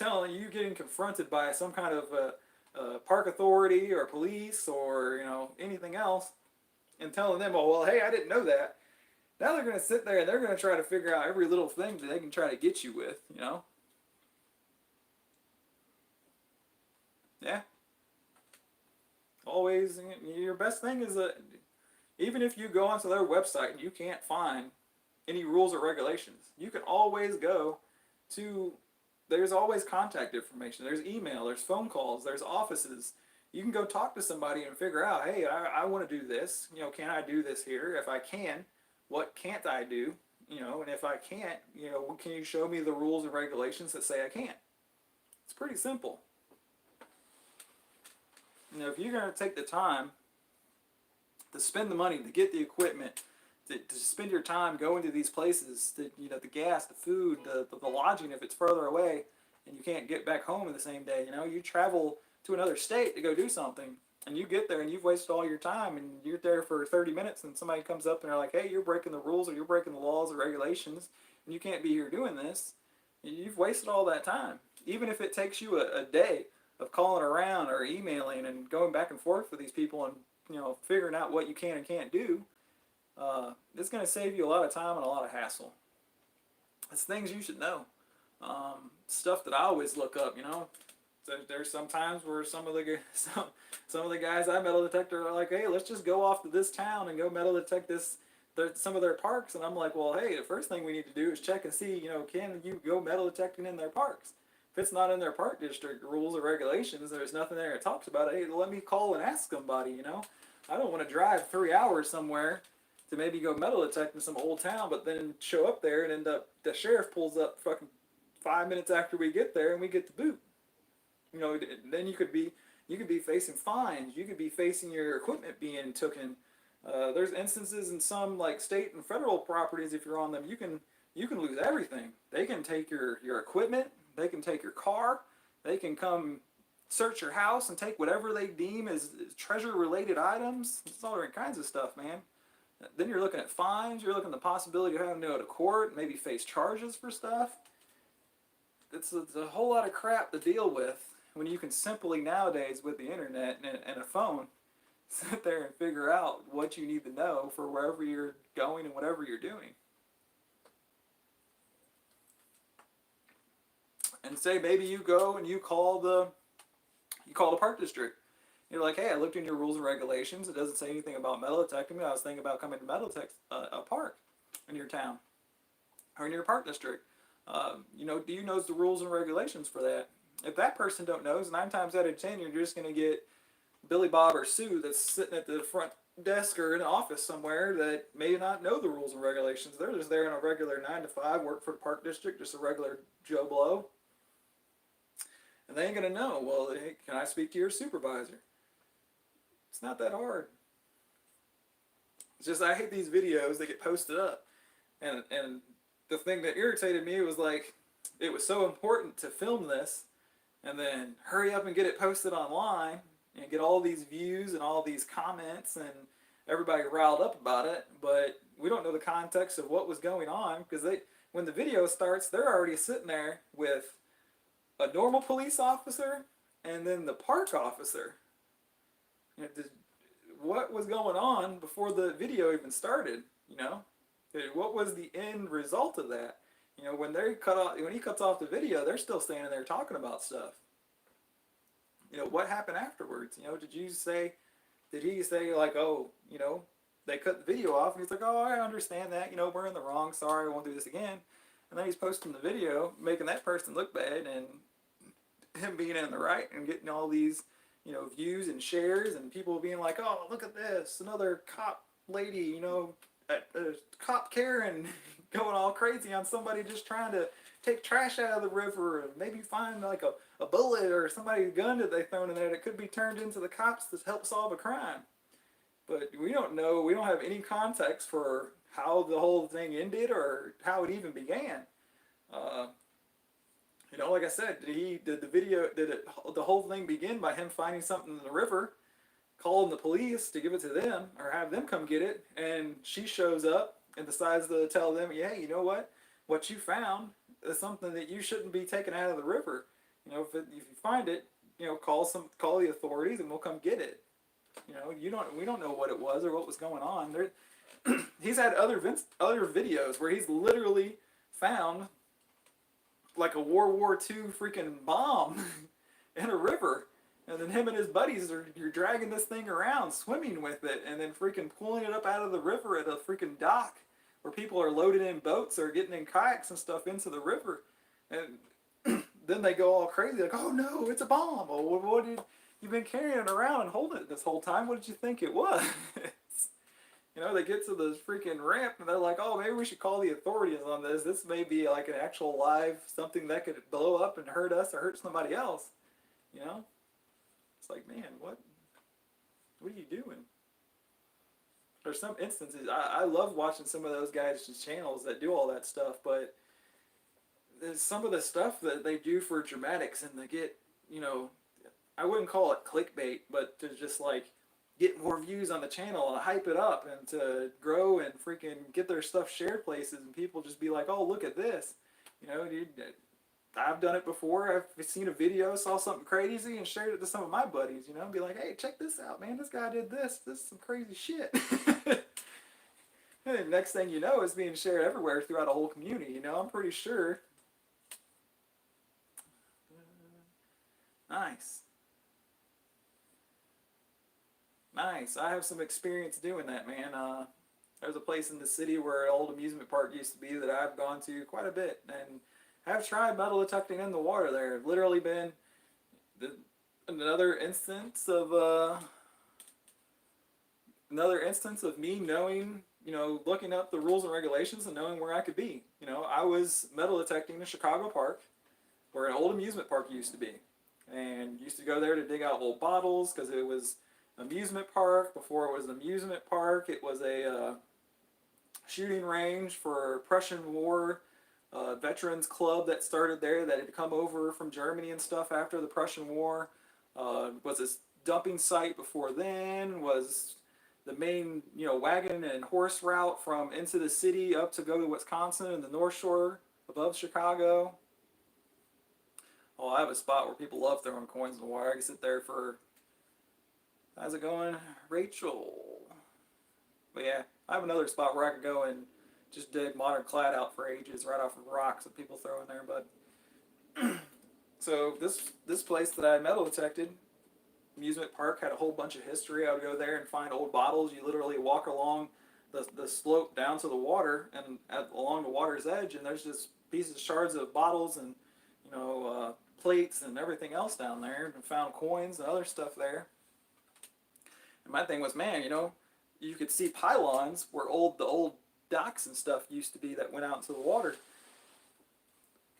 getting confronted by some kind of park authority or police or, anything else and telling them, oh, well, hey, I didn't know that. Now they're going to sit there and they're going to try to figure out every little thing that they can try to get you with, Yeah. Always, your best thing is that even if you go onto their website and you can't find any rules or regulations, you can always go to, there's always contact information. There's email, there's phone calls, there's offices. You can go talk to somebody and figure out, hey, I want to do this. Can I do this here? If I can, what can't I do? And if I can't, can you show me the rules and regulations that say I can't? It's pretty simple. If you're going to take the time to spend the money to get the equipment, to spend your time going to these places, the gas, the food, the lodging if it's further away, and you can't get back home in the same day. You travel to another state to go do something, and you get there and you've wasted all your time, and you're there for 30 minutes, and somebody comes up and they're like, hey, you're breaking the rules or you're breaking the laws or regulations, and you can't be here doing this. You've wasted all that time. Even if it takes you a day of calling around or emailing and going back and forth with these people and figuring out what you can and can't do, it's going to save you a lot of time and a lot of hassle. It's things you should know. Stuff that I always look up. There's some times where some of the guys I metal detect are like, hey, let's just go off to this town and go metal detect some of their parks, and I'm like, well, hey, the first thing we need to do is check and see, can you go metal detecting in their parks? If it's not in their park district rules or regulations, there's nothing there that talks about it. Hey, let me call and ask somebody. I don't want to drive 3 hours somewhere to maybe go metal detect in some old town, but then show up there and end up the sheriff pulls up fucking 5 minutes after we get there and we get the boot. Then you could be facing fines. You could be facing your equipment being taken. There's instances in some like state and federal properties, if you're on them, you can lose everything. They can take your equipment. They can take your car. They can come search your house and take whatever they deem as treasure-related items. It's all kinds of stuff, man. Then you're looking at fines. You're looking at the possibility of having to go to court, maybe face charges for stuff. It's a whole lot of crap to deal with when you can simply nowadays with the internet and a phone sit there and figure out what you need to know for wherever you're going and whatever you're doing. And say maybe you go and you call the park district. You're like, hey, I looked in your rules and regulations. It doesn't say anything about metal detecting. I was thinking about coming to metal detect a park in your town or in your park district. Do you know the rules and regulations for that? If that person don't know, 9 times out of 10, you're just going to get Billy Bob or Sue that's sitting at the front desk or in an office somewhere that may not know the rules and regulations. They're just there in a regular 9 to 5, work for the park district, just a regular Joe Blow. And they ain't going to know, well, hey, can I speak to your supervisor? It's not that hard. It's just I hate these videos that get posted up. And the thing that irritated me was like, it was so important to film this and then hurry up and get it posted online and get all these views and all these comments and everybody riled up about it, but we don't know the context of what was going on because when the video starts, they're already sitting there with a normal police officer and then the park officer. What was going on before the video even started? What was the end result of that? When he cuts off the video, they're still standing there talking about stuff. What happened afterwards? Did you say did he say like, oh, they cut the video off, and he's like, oh, I understand that, we're in the wrong, sorry, I won't do this again. And then he's posting the video, making that person look bad, and him being in the right and getting all these, views and shares, and people being like, oh, look at this, another cop lady, cop Karen going all crazy on somebody just trying to take trash out of the river and maybe find like a bullet or somebody's gun that they thrown in there that could be turned into the cops to help solve a crime. But we don't know, we don't have any context for how the whole thing ended or how it even began. Uh, like I said, did the whole thing begin by him finding something in the river, calling the police to give it to them or have them come get it, and she shows up and decides to tell them, yeah, you know what you found is something that you shouldn't be taking out of the river. If you find it, call the authorities and we'll come get it. We don't know what it was or what was going on. He's had other videos where he's literally found like a World War II freaking bomb in a river, and then him and his buddies you're dragging this thing around, swimming with it, and then freaking pulling it up out of the river at a freaking dock where people are loaded in boats or getting in kayaks and stuff into the river, and then they go all crazy like, oh no, it's a bomb. Oh, what did you've been carrying it around and holding it this whole time? What did you think it was? They get to the freaking ramp and they're like, oh, maybe we should call the authorities on this. This may be like an actual live something that could blow up and hurt us or hurt somebody else. It's like, man, what are you doing? There's some instances, I love watching some of those guys' channels that do all that stuff, but there's some of the stuff that they do for dramatics and they get, I wouldn't call it clickbait, but to just like get more views on the channel and hype it up and to grow and freaking get their stuff shared places and people just be like, oh, look at this. Dude, I've done it before. I've seen a video, saw something crazy and shared it to some of my buddies, be like, hey, check this out, man. This guy did this. This is some crazy shit. And the next thing you know, it's being shared everywhere throughout a whole community, I'm pretty sure. Nice. Nice. I have some experience doing that, man. There's a place in the city where an old amusement park used to be that I've gone to quite a bit, and I've tried metal detecting in the water there. I've literally been another instance of me knowing, looking up the rules and regulations and knowing where I could be. I was metal detecting in Chicago Park, where an old amusement park used to be, and used to go there to dig out old bottles because it was amusement park. Before it was an amusement park, it was a shooting range for Prussian War veterans club that started there that had come over from Germany and stuff after the Prussian War. Was this dumping site before then, was the main wagon and horse route from into the city up to go to Wisconsin and the North Shore above Chicago. Oh, I have a spot where people love throwing coins in the water. I can sit there for... How's it going, Rachel? But yeah, I have another spot where I could go and just dig modern clad out for ages right off of rocks that people throw in there. But so this place that I metal detected, amusement park, had a whole bunch of history. I would go there and find old bottles. You literally walk along the slope down to the water and along the water's edge, and there's just pieces, shards of bottles and plates and everything else down there, and found coins and other stuff there. And my thing was, man, you could see pylons where the old docks and stuff used to be that went out into the water.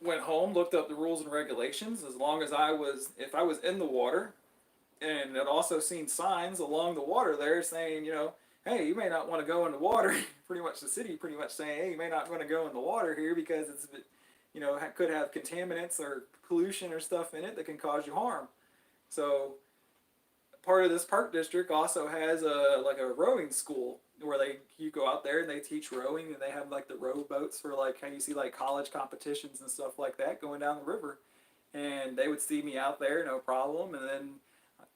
Went home, looked up the rules and regulations. As long as if I was in the water, and had also seen signs along the water there saying, hey, you may not want to go in the water. Pretty much the city pretty much saying, hey, you may not want to go in the water here because it's, could have contaminants or pollution or stuff in it that can cause you harm. So part of this park district also has a rowing school where you go out there and they teach rowing, and they have like the row boats for like how you see like college competitions and stuff like that going down the river. And they would see me out there, no problem. And then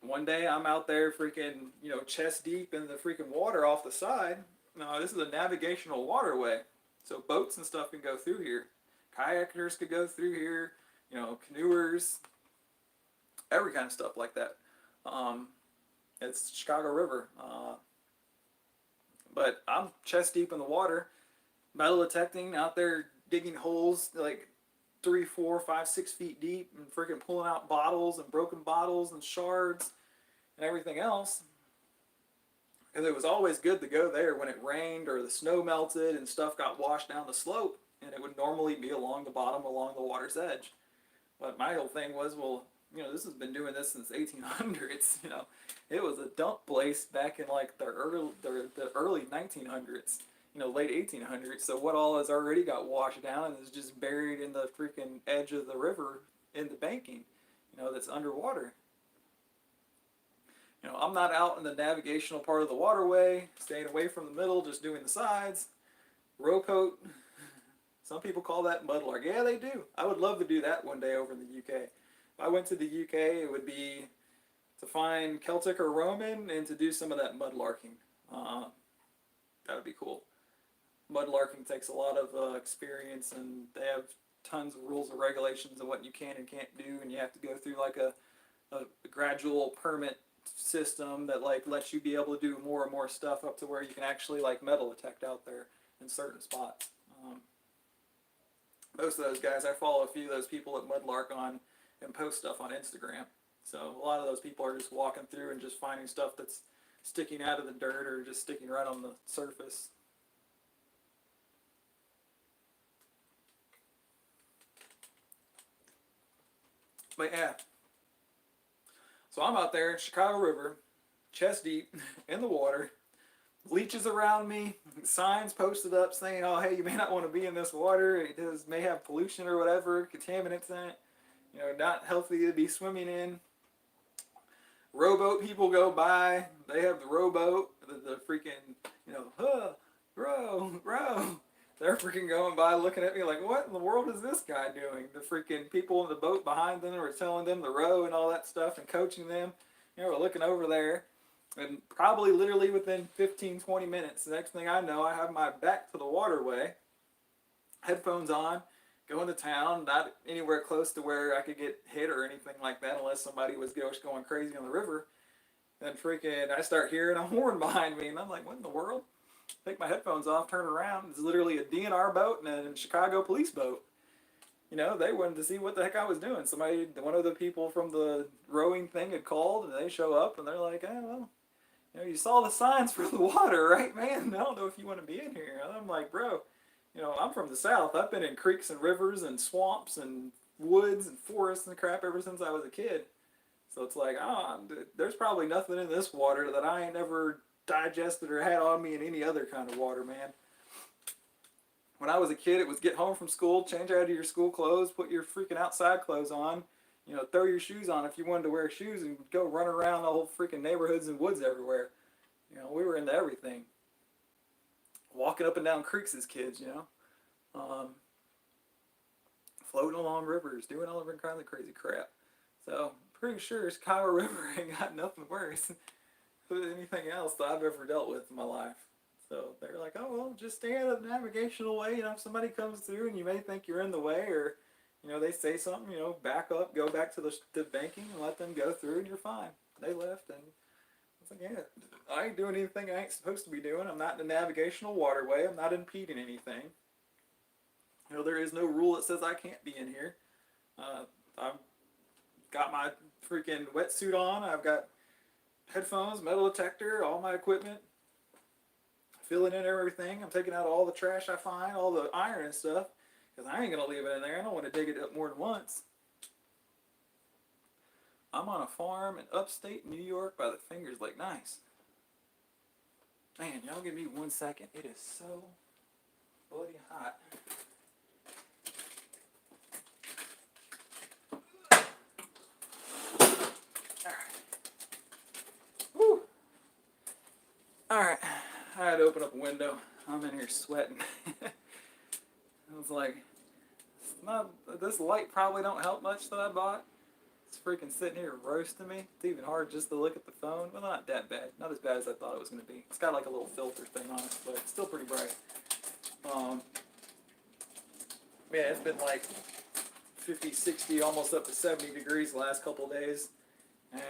one day I'm out there freaking, chest deep in the freaking water off the side. No, this is a navigational waterway, so boats and stuff can go through here. Kayakers could go through here, canoers, every kind of stuff like that. It's Chicago River. But I'm chest deep in the water, metal detecting out there, digging holes like 3, 4, 5, 6 feet deep, and freaking pulling out bottles and broken bottles and shards and everything else. Because it was always good to go there when it rained or the snow melted and stuff got washed down the slope, and it would normally be along the bottom, along the water's edge. But my whole thing was, well, this has been doing this since 1800s. It was a dump place back in like the early 1900s. Late 1800s. So what all has already got washed down and is just buried in the freaking edge of the river in the banking, that's underwater. I'm not out in the navigational part of the waterway, staying away from the middle, just doing the sides. Rowboat. Some people call that mudlark. Yeah, they do. I would love to do that one day over in the UK. If I went to the UK, it would be to find Celtic or Roman and to do some of that mudlarking. That would be cool. Mudlarking takes a lot of experience, and they have tons of rules and regulations of what you can and can't do, and you have to go through like a gradual permit system that like lets you be able to do more and more stuff up to where you can actually like metal detect out there in certain spots. Most of those guys, I follow a few of those people at Mudlark on and post stuff on Instagram. So a lot of those people are just walking through and just finding stuff that's sticking out of the dirt or just sticking right on the surface. But yeah, so I'm out there in Chicago River, chest deep in the water, leeches around me, signs posted up saying, oh, hey, you may not want to be in this water. It may have pollution or whatever, contaminants in it. Not healthy to be swimming in. Rowboat people go by. They have the rowboat, the freaking, row. They're freaking going by looking at me like, what in the world is this guy doing? The freaking people in the boat behind them were telling them to row and all that stuff and coaching them. We're looking over there. And probably literally within 15, 20 minutes, the next thing I know, I have my back to the waterway, headphones on, going to town, not anywhere close to where I could get hit or anything like that unless somebody was going crazy on the river. Then freaking, I start hearing a horn behind me, and I'm like, what in the world? Take my headphones off, turn around. It's literally a DNR boat and a Chicago police boat. They wanted to see what the heck I was doing. One of the people from the rowing thing had called, and they show up, and they're like, well, you saw the signs for the water, right, man? I don't know if you want to be in here. And I'm like, bro, I'm from the South. I've been in creeks and rivers and swamps and woods and forests and crap ever since I was a kid. So it's like, there's probably nothing in this water that I ain't ever digested or had on me in any other kind of water, man. When I was a kid, it was get home from school, change out of your school clothes, put your freaking outside clothes on, throw your shoes on if you wanted to wear shoes and go run around the whole freaking neighborhoods and woods everywhere. We were into everything. Walking up and down creeks as kids, floating along rivers, doing all different kinds of crazy crap. So, pretty sure Chicago River ain't got nothing worse than anything else that I've ever dealt with in my life. So they're like, oh, well, just stay out of the navigational way. If somebody comes through and you may think you're in the way, or, they say something, back up, go back to the banking and let them go through and you're fine. They left, and I was like, yeah, I ain't doing anything I ain't supposed to be doing. I'm not in the navigational waterway. I'm not impeding anything. There is no rule that says I can't be in here. I've got my freaking wetsuit on. I've got headphones, metal detector, all my equipment. Filling in everything. I'm taking out all the trash I find, all the iron and stuff, because I ain't going to leave it in there. I don't want to dig it up more than once. I'm on a farm in upstate New York by the Fingers Lake. Nice. Man, y'all give me 1 second. It is so bloody hot. Woo. Alright. I had to open up a window. I'm in here sweating. I was like, this light probably don't help much that I bought. It's freaking sitting here roasting me. It's even hard just to look at the phone. Well, not that bad. Not as bad as I thought it was going to be. It's got like a little filter thing on it, but it's still pretty bright. Yeah, it's been like 50, 60, almost up to 70 degrees the last couple of days.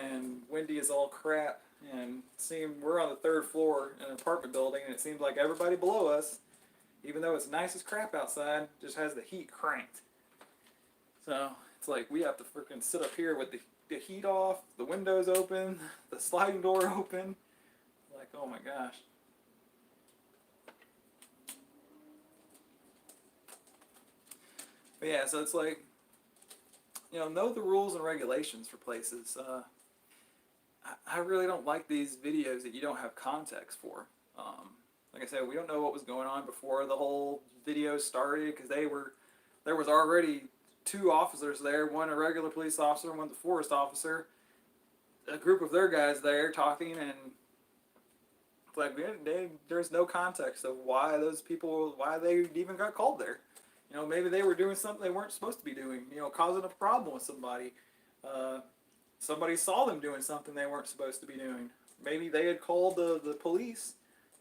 And windy as all crap. and we're on the third floor in an apartment building, and it seems like everybody below us, even though it's nice as crap outside, just has the heat cranked. So it's like we have to freaking sit up here with the heat off, the windows open, the sliding door open. Like, oh my gosh. But yeah, so it's like, know the rules and regulations for places. I really don't like these videos that you don't have context for. Like I said, we don't know what was going on before the whole video started, because there was already two officers there, one a regular police officer, one the forest officer, a group of their guys there talking, and like there's no context of why they even got called there. Maybe they were doing something they weren't supposed to be doing, causing a problem with somebody. Somebody saw them doing something they weren't supposed to be doing. Maybe they had called the police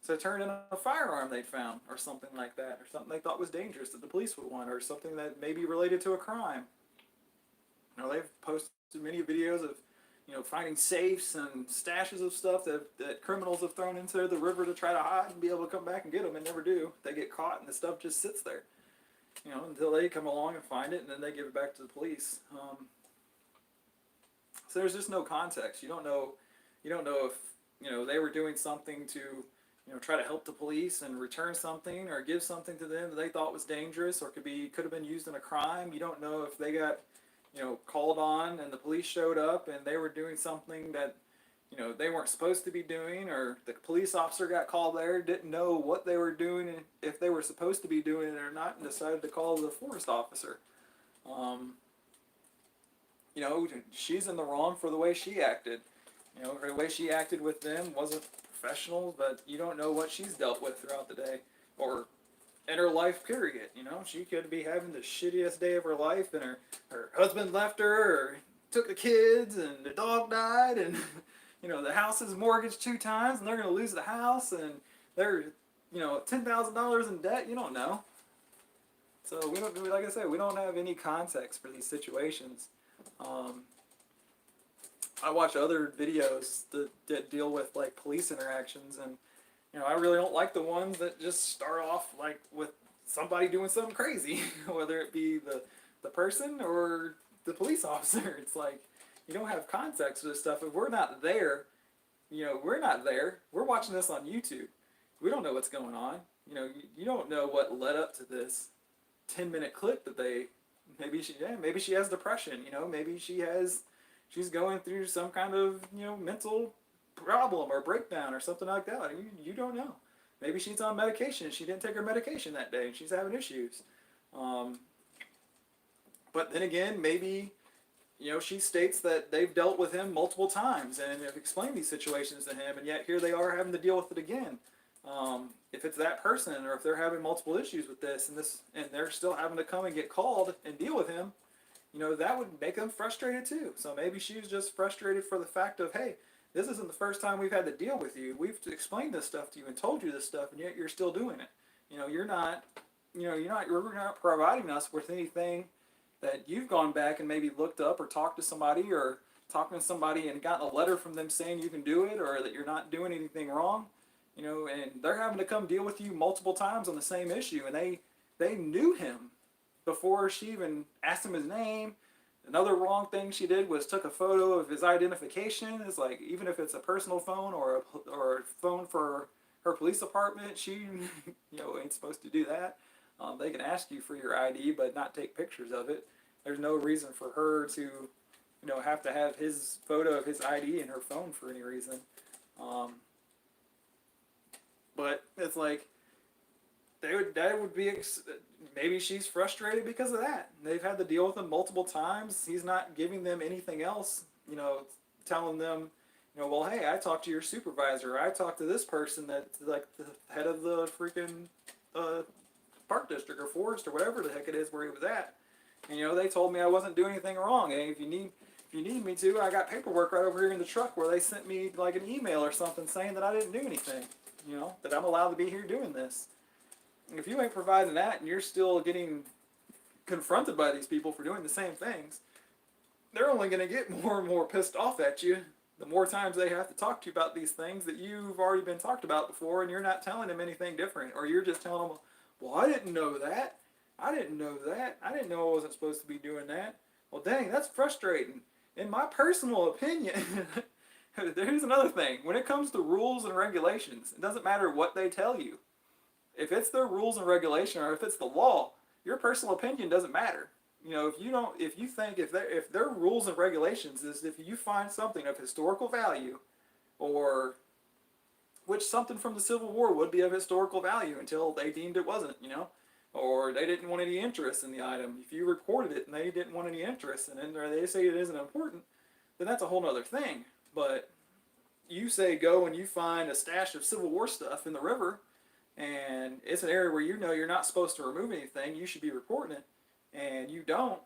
to turn in a firearm they'd found, or something like that, or something they thought was dangerous that the police would want, or something that may be related to a crime. They've posted many videos of, finding safes and stashes of stuff that criminals have thrown into the river to try to hide and be able to come back and get them, and never do. They get caught and the stuff just sits there, until they come along and find it, and then they give it back to the police. So there's just no context. You don't know if they were doing something to try to help the police and return something or give something to them that they thought was dangerous or could have been used in a crime. You don't know if they got called on and the police showed up and they were doing something that they weren't supposed to be doing, or the police officer got called there, didn't know what they were doing, if they were supposed to be doing it or not, and decided to call the forest officer. She's in the wrong for the way she acted. The way she acted with them wasn't professional, but you don't know what she's dealt with throughout the day or in her life, period. She could be having the shittiest day of her life, and her husband left her, or took the kids, and the dog died, and the house is mortgaged 2 times, and they're going to lose the house, and they're $10,000 in debt. You don't know. So we don't, like I said, we don't have any context for these situations. I watch other videos that deal with like police interactions, and I really don't like the ones that just start off like with somebody doing something crazy, whether it be the person or the police officer. It's like you don't have context for this stuff. If we're not there, we're not there. We're watching this on YouTube. We don't know what's going on. You don't know what led up to this 10-minute clip that maybe she has depression. Maybe she's going through some kind of mental problem or breakdown or something like that. You don't know. Maybe she's on medication. She didn't take her medication that day, and she's having issues. But then again, maybe she states that they've dealt with him multiple times and have explained these situations to him, and yet here they are having to deal with it again. If it's that person, or if they're having multiple issues with this, and they're still having to come and get called and deal with him, that would make them frustrated too. So maybe she's just frustrated for the fact of, hey, this isn't the first time we've had to deal with you. We've explained this stuff to you and told you this stuff, and yet you're still doing it. You're not providing us with anything that you've gone back and maybe looked up or talked to somebody, or talking to somebody and gotten a letter from them saying you can do it, or that you're not doing anything wrong. And they're having to come deal with you multiple times on the same issue, and they knew him before she even asked him his name. Another wrong thing she did was took a photo of his identification. It's like, even if it's a personal phone or a phone for her police department, she ain't supposed to do that. They can ask you for your ID but not take pictures of it. There's no reason for her to have to have his photo of his ID in her phone for any reason. But it's like, that would be, maybe she's frustrated because of that. They've had to deal with him multiple times. He's not giving them anything else, telling them, well, hey, I talked to your supervisor, or I talked to this person that's like the head of the freaking park district or forest or whatever the heck it is where he was at. And they told me I wasn't doing anything wrong. And if you need me to, I got paperwork right over here in the truck where they sent me like an email or something saying that I didn't do anything. That I'm allowed to be here doing this. If you ain't providing that, and you're still getting confronted by these people for doing the same things, they're only going to get more and more pissed off at you the more times they have to talk to you about these things that you've already been talked about before, and you're not telling them anything different, or you're just telling them, well, I didn't know that. I didn't know that. I didn't know I wasn't supposed to be doing that. Well, dang, that's frustrating. In my personal opinion, here's another thing. When it comes to rules and regulations, it doesn't matter what they tell you. If it's their rules and regulation, or if it's the law, your personal opinion doesn't matter. You know, if you think if their rules and regulations is if you find something of historical value, or which something from the Civil War would be of historical value until they deemed it wasn't, you know, or they didn't want any interest in the item. If you reported it and they didn't want any interest in it, or they say it isn't important, then that's a whole other thing. But you say go and you find a stash of Civil War stuff in the river, and it's an area where you know you're not supposed to remove anything, you should be reporting it, and you don't.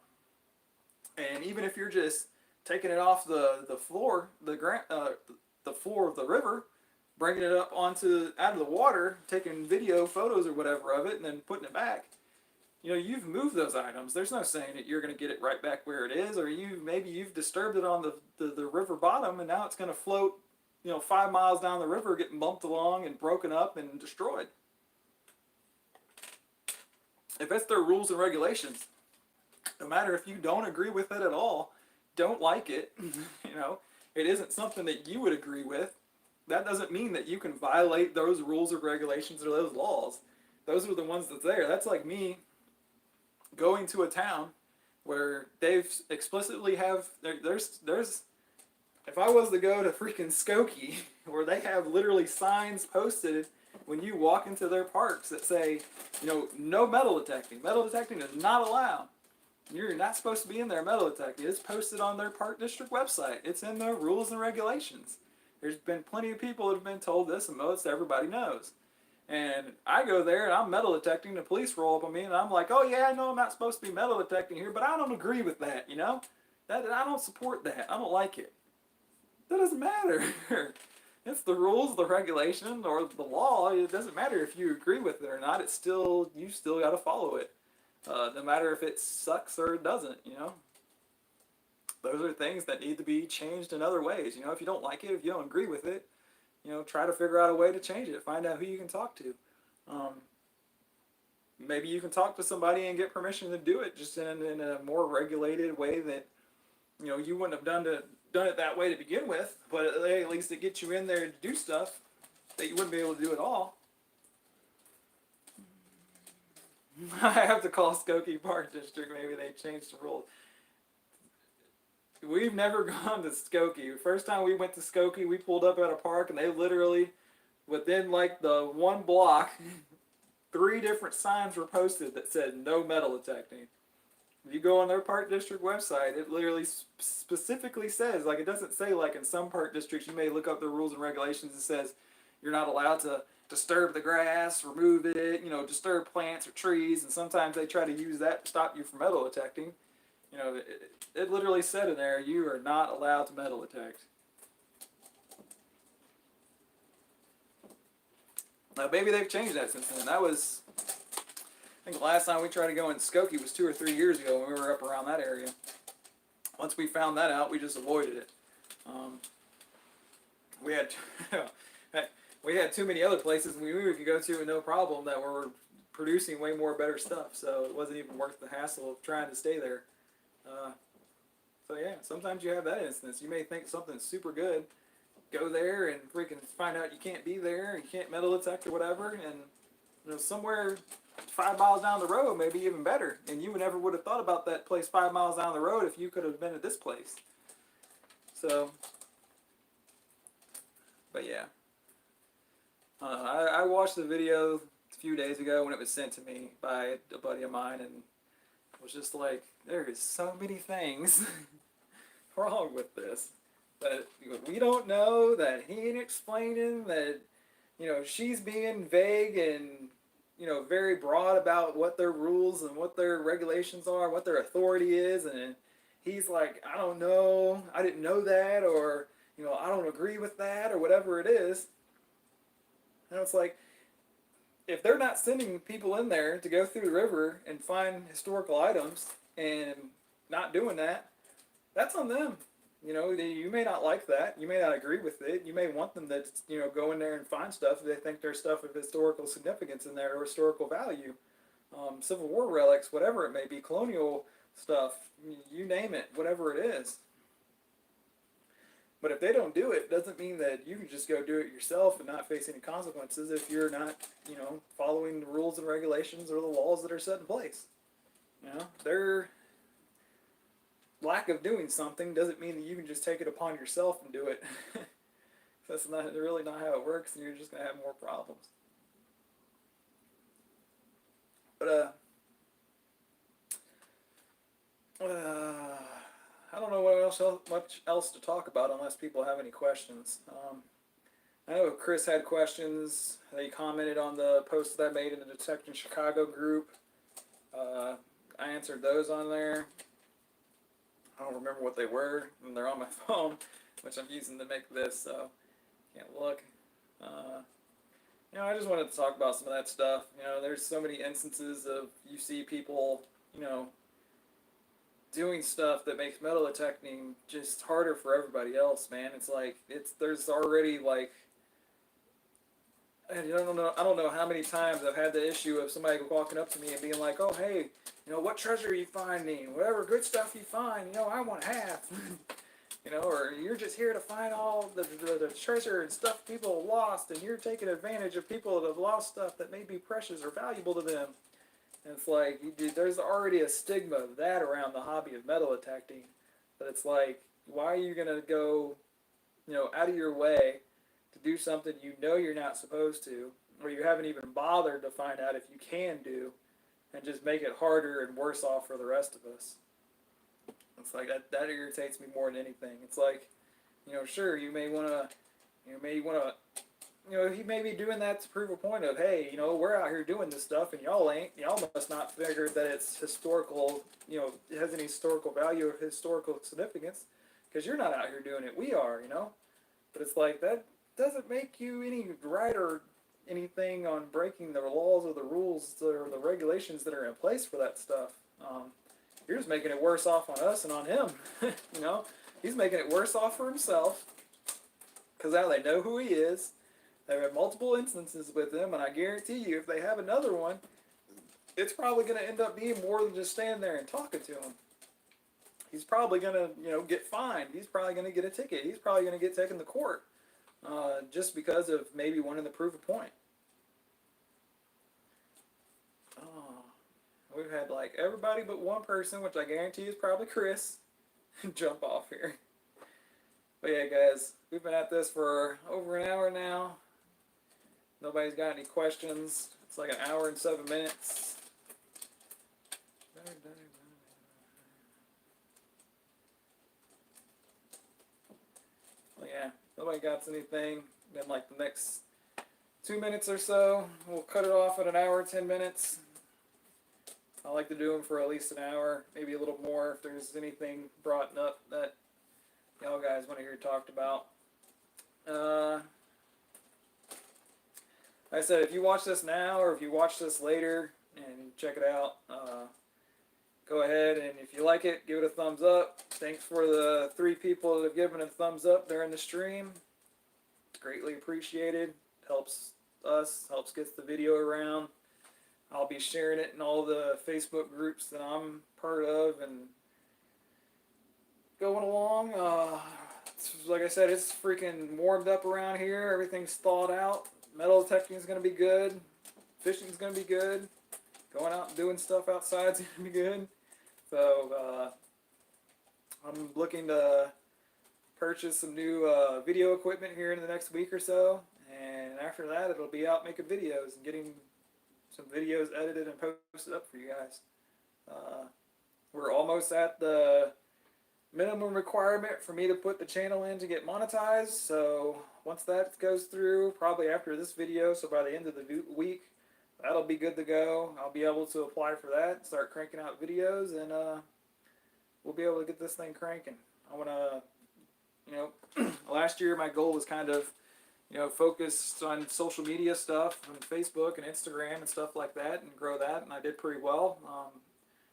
And even if you're just taking it off the floor, the floor of the river, bringing it up onto out of the water, taking video photos or whatever of it, and then putting it back, you know, you've moved those items. There's no saying that you're going to get it right back where it is, or maybe you've disturbed it on the river bottom, and now it's going to float, you know, 5 miles down the river, getting bumped along and broken up and destroyed. If it's their rules and regulations, no matter if you don't agree with it at all, don't like it, you know, it isn't something that you would agree with, that doesn't mean that you can violate those rules or regulations or those laws. Those are the ones that's there. That's like me going to a town where they've explicitly have, there's if I was to go to freaking Skokie, where they have literally signs posted when you walk into their parks that say, you know, no metal detecting. Metal detecting is not allowed. You're not supposed to be in there metal detecting. It's posted on their park district website. It's in their rules and regulations. There's been plenty of people that have been told this, and most everybody knows. And I go there and I'm metal detecting, the police roll up on me and I'm like, oh yeah, I know I'm not supposed to be metal detecting here, but I don't agree with that, you know? I don't support that. I don't like it. That doesn't matter. It's the rules, the regulation, or the law. It doesn't matter if you agree with it or not. It's still, you still got to follow it. No matter if it sucks or it doesn't, you know? Those are things that need to be changed in other ways. You know, if you don't like it, if you don't agree with it, you know, try to figure out a way to change it. Find out who you can talk to. Maybe you can talk to somebody and get permission to do it just in a more regulated way that, you know, you wouldn't have done it that way to begin with, but at least it gets you in there to do stuff that you wouldn't be able to do at all. I have to call Skokie Park District. Maybe they changed the rules. We've never gone to Skokie. First time we went to Skokie, we pulled up at a park, and they literally, within like the one block, 3 different signs were posted that said no metal detecting. If you go on their park district website, it literally specifically says, like, it doesn't say like in some park districts you may look up the rules and regulations. It says you're not allowed to disturb the grass, remove it, you know, disturb plants or trees, and sometimes they try to use that to stop you from metal detecting. You know, it literally said in there, you are not allowed to metal detect. Now, maybe they've changed that since then. That was, I think the last time we tried to go in Skokie was 2 or 3 years ago when we were up around that area. Once we found that out, we just avoided it. We had we had too many other places we could go to with no problem that were producing way more better stuff, so it wasn't even worth the hassle of trying to stay there. So yeah, sometimes you have that instance. You may think something's super good, go there and freaking find out you can't be there, you can't metal detect or whatever, and you know, somewhere 5 miles down the road maybe even better, and you never would have thought about that place 5 miles down the road if you could have been at this place. So, but yeah, I watched the video a few days ago when it was sent to me by a buddy of mine, and was just like, there is so many things wrong with this that we don't know, that he ain't explaining, that, you know, she's being vague and, you know, very broad about what their rules and what their regulations are, what their authority is, and he's like, I don't know, I didn't know that, or, you know, I don't agree with that, or whatever it is. And it's like, if they're not sending people in there to go through the river and find historical items and not doing that, that's on them. You know, you may not like that. You may not agree with it. You may want them to, go in there and find stuff if they think there's stuff of historical significance in there or historical value. Civil War relics, whatever it may be, colonial stuff, you name it, whatever it is. But if they don't do it, doesn't mean that you can just go do it yourself and not face any consequences if you're not, following the rules and regulations or the laws that are set in place. Their lack of doing something doesn't mean that you can just take it upon yourself and do it. That's not really not how it works, and you're just gonna have more problems. But I don't know much else to talk about unless people have any questions. I know Chris had questions. He commented on the post that I made in the Detecting Chicago group. I answered those on there. I don't remember what they were, and they're on my phone, which I'm using to make this, so can't look. I just wanted to talk about some of that stuff. There's so many instances of you see people, doing stuff that makes metal detecting just harder for everybody else, man. It's like there's already like I don't know how many times I've had the issue of somebody walking up to me and being like, "Oh, hey, what treasure are you finding? Whatever good stuff you find, I want half." Or you're just here to find all the treasure and stuff people have lost, and you're taking advantage of people that have lost stuff that may be precious or valuable to them. And it's like, there's already a stigma of that around the hobby of metal detecting. But it's like, why are you going to go, out of your way to do something you're not supposed to, or you haven't even bothered to find out if you can do, and just make it harder and worse off for the rest of us? It's like, that irritates me more than anything. It's like, sure, you may want to, he may be doing that to prove a point of, hey, we're out here doing this stuff and y'all ain't. Y'all must not figure that it's historical, it has any historical value or historical significance because you're not out here doing it. We are, But it's like, that doesn't make you any right or anything on breaking the laws or the rules or the regulations that are in place for that stuff. You're just making it worse off on us and on him. He's making it worse off for himself because now they know who he is. They've had multiple instances with him, and I guarantee you, if they have another one, it's probably going to end up being more than just standing there and talking to him. He's probably going to, get fined. He's probably going to get a ticket. He's probably going to get taken to court just because of maybe wanting to prove a point. We've had like everybody but one person, which I guarantee is probably Chris, jump off here. But yeah, guys, we've been at this for over an hour now. Nobody's got any questions. It's like an hour and 7 minutes. Well, yeah, nobody got anything. Then like the next 2 minutes or so, we'll cut it off at an hour, 10 minutes. I like to do them for at least an hour, maybe a little more if there's anything brought up that y'all guys want to hear talked about. Like I said, if you watch this now or if you watch this later and check it out, go ahead, and if you like it, give it a thumbs up. Thanks for the 3 people that have given a thumbs up during the stream. Greatly appreciated. Helps us, helps get the video around. I'll be sharing it in all the Facebook groups that I'm part of and going along. Like I said, it's freaking warmed up around here. Everything's thawed out. Metal detecting is going to be good. Fishing is going to be good. Going out and doing stuff outside is going to be good. So I'm looking to purchase some new video equipment here in the next week or so. And after that, it'll be out making videos and getting some videos edited and posted up for you guys. We're almost at the minimum requirement for me to put the channel in to get monetized. So once that goes through, probably after this video, so by the end of the week, that'll be good to go. I'll be able to apply for that, start cranking out videos, and we'll be able to get this thing cranking. I want to, last year my goal was kind of, focus on social media stuff on Facebook and Instagram and stuff like that and grow that, and I did pretty well.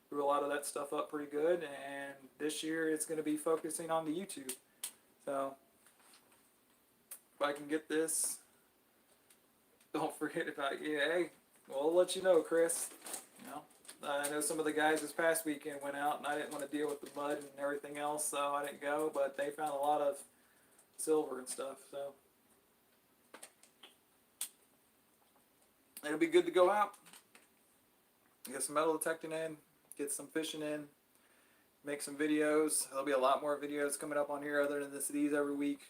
grew a lot of that stuff up pretty good, and this year it's going to be focusing on the YouTube. So if I can get this, don't forget about you. Hey, we'll let you know, Chris. You know, I know some of the guys this past weekend went out, and I didn't want to deal with the mud and everything else, so I didn't go. But they found a lot of silver and stuff, so it'll be good to go out, get some metal detecting in, get some fishing in, make some videos. There'll be a lot more videos coming up on here other than these every week.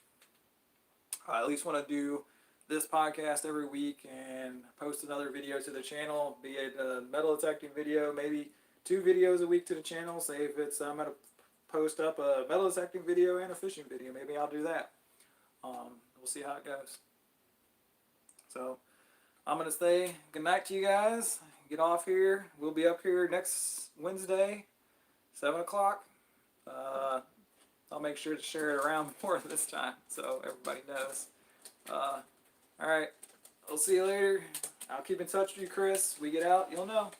I at least want to do this podcast every week and post another video to the channel, be it a metal detecting video, maybe 2 videos a week to the channel. Say if it's I'm going to post up a metal detecting video and a fishing video, maybe I'll do that. We'll see how it goes. So I'm going to say good night to you guys. Get off here. We'll be up here next Wednesday, 7 o'clock. I'll make sure to share it around more this time so everybody knows. Alright, I'll see you later. I'll keep in touch with you, Chris. We get out, you'll know.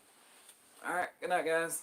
Alright, good night, guys.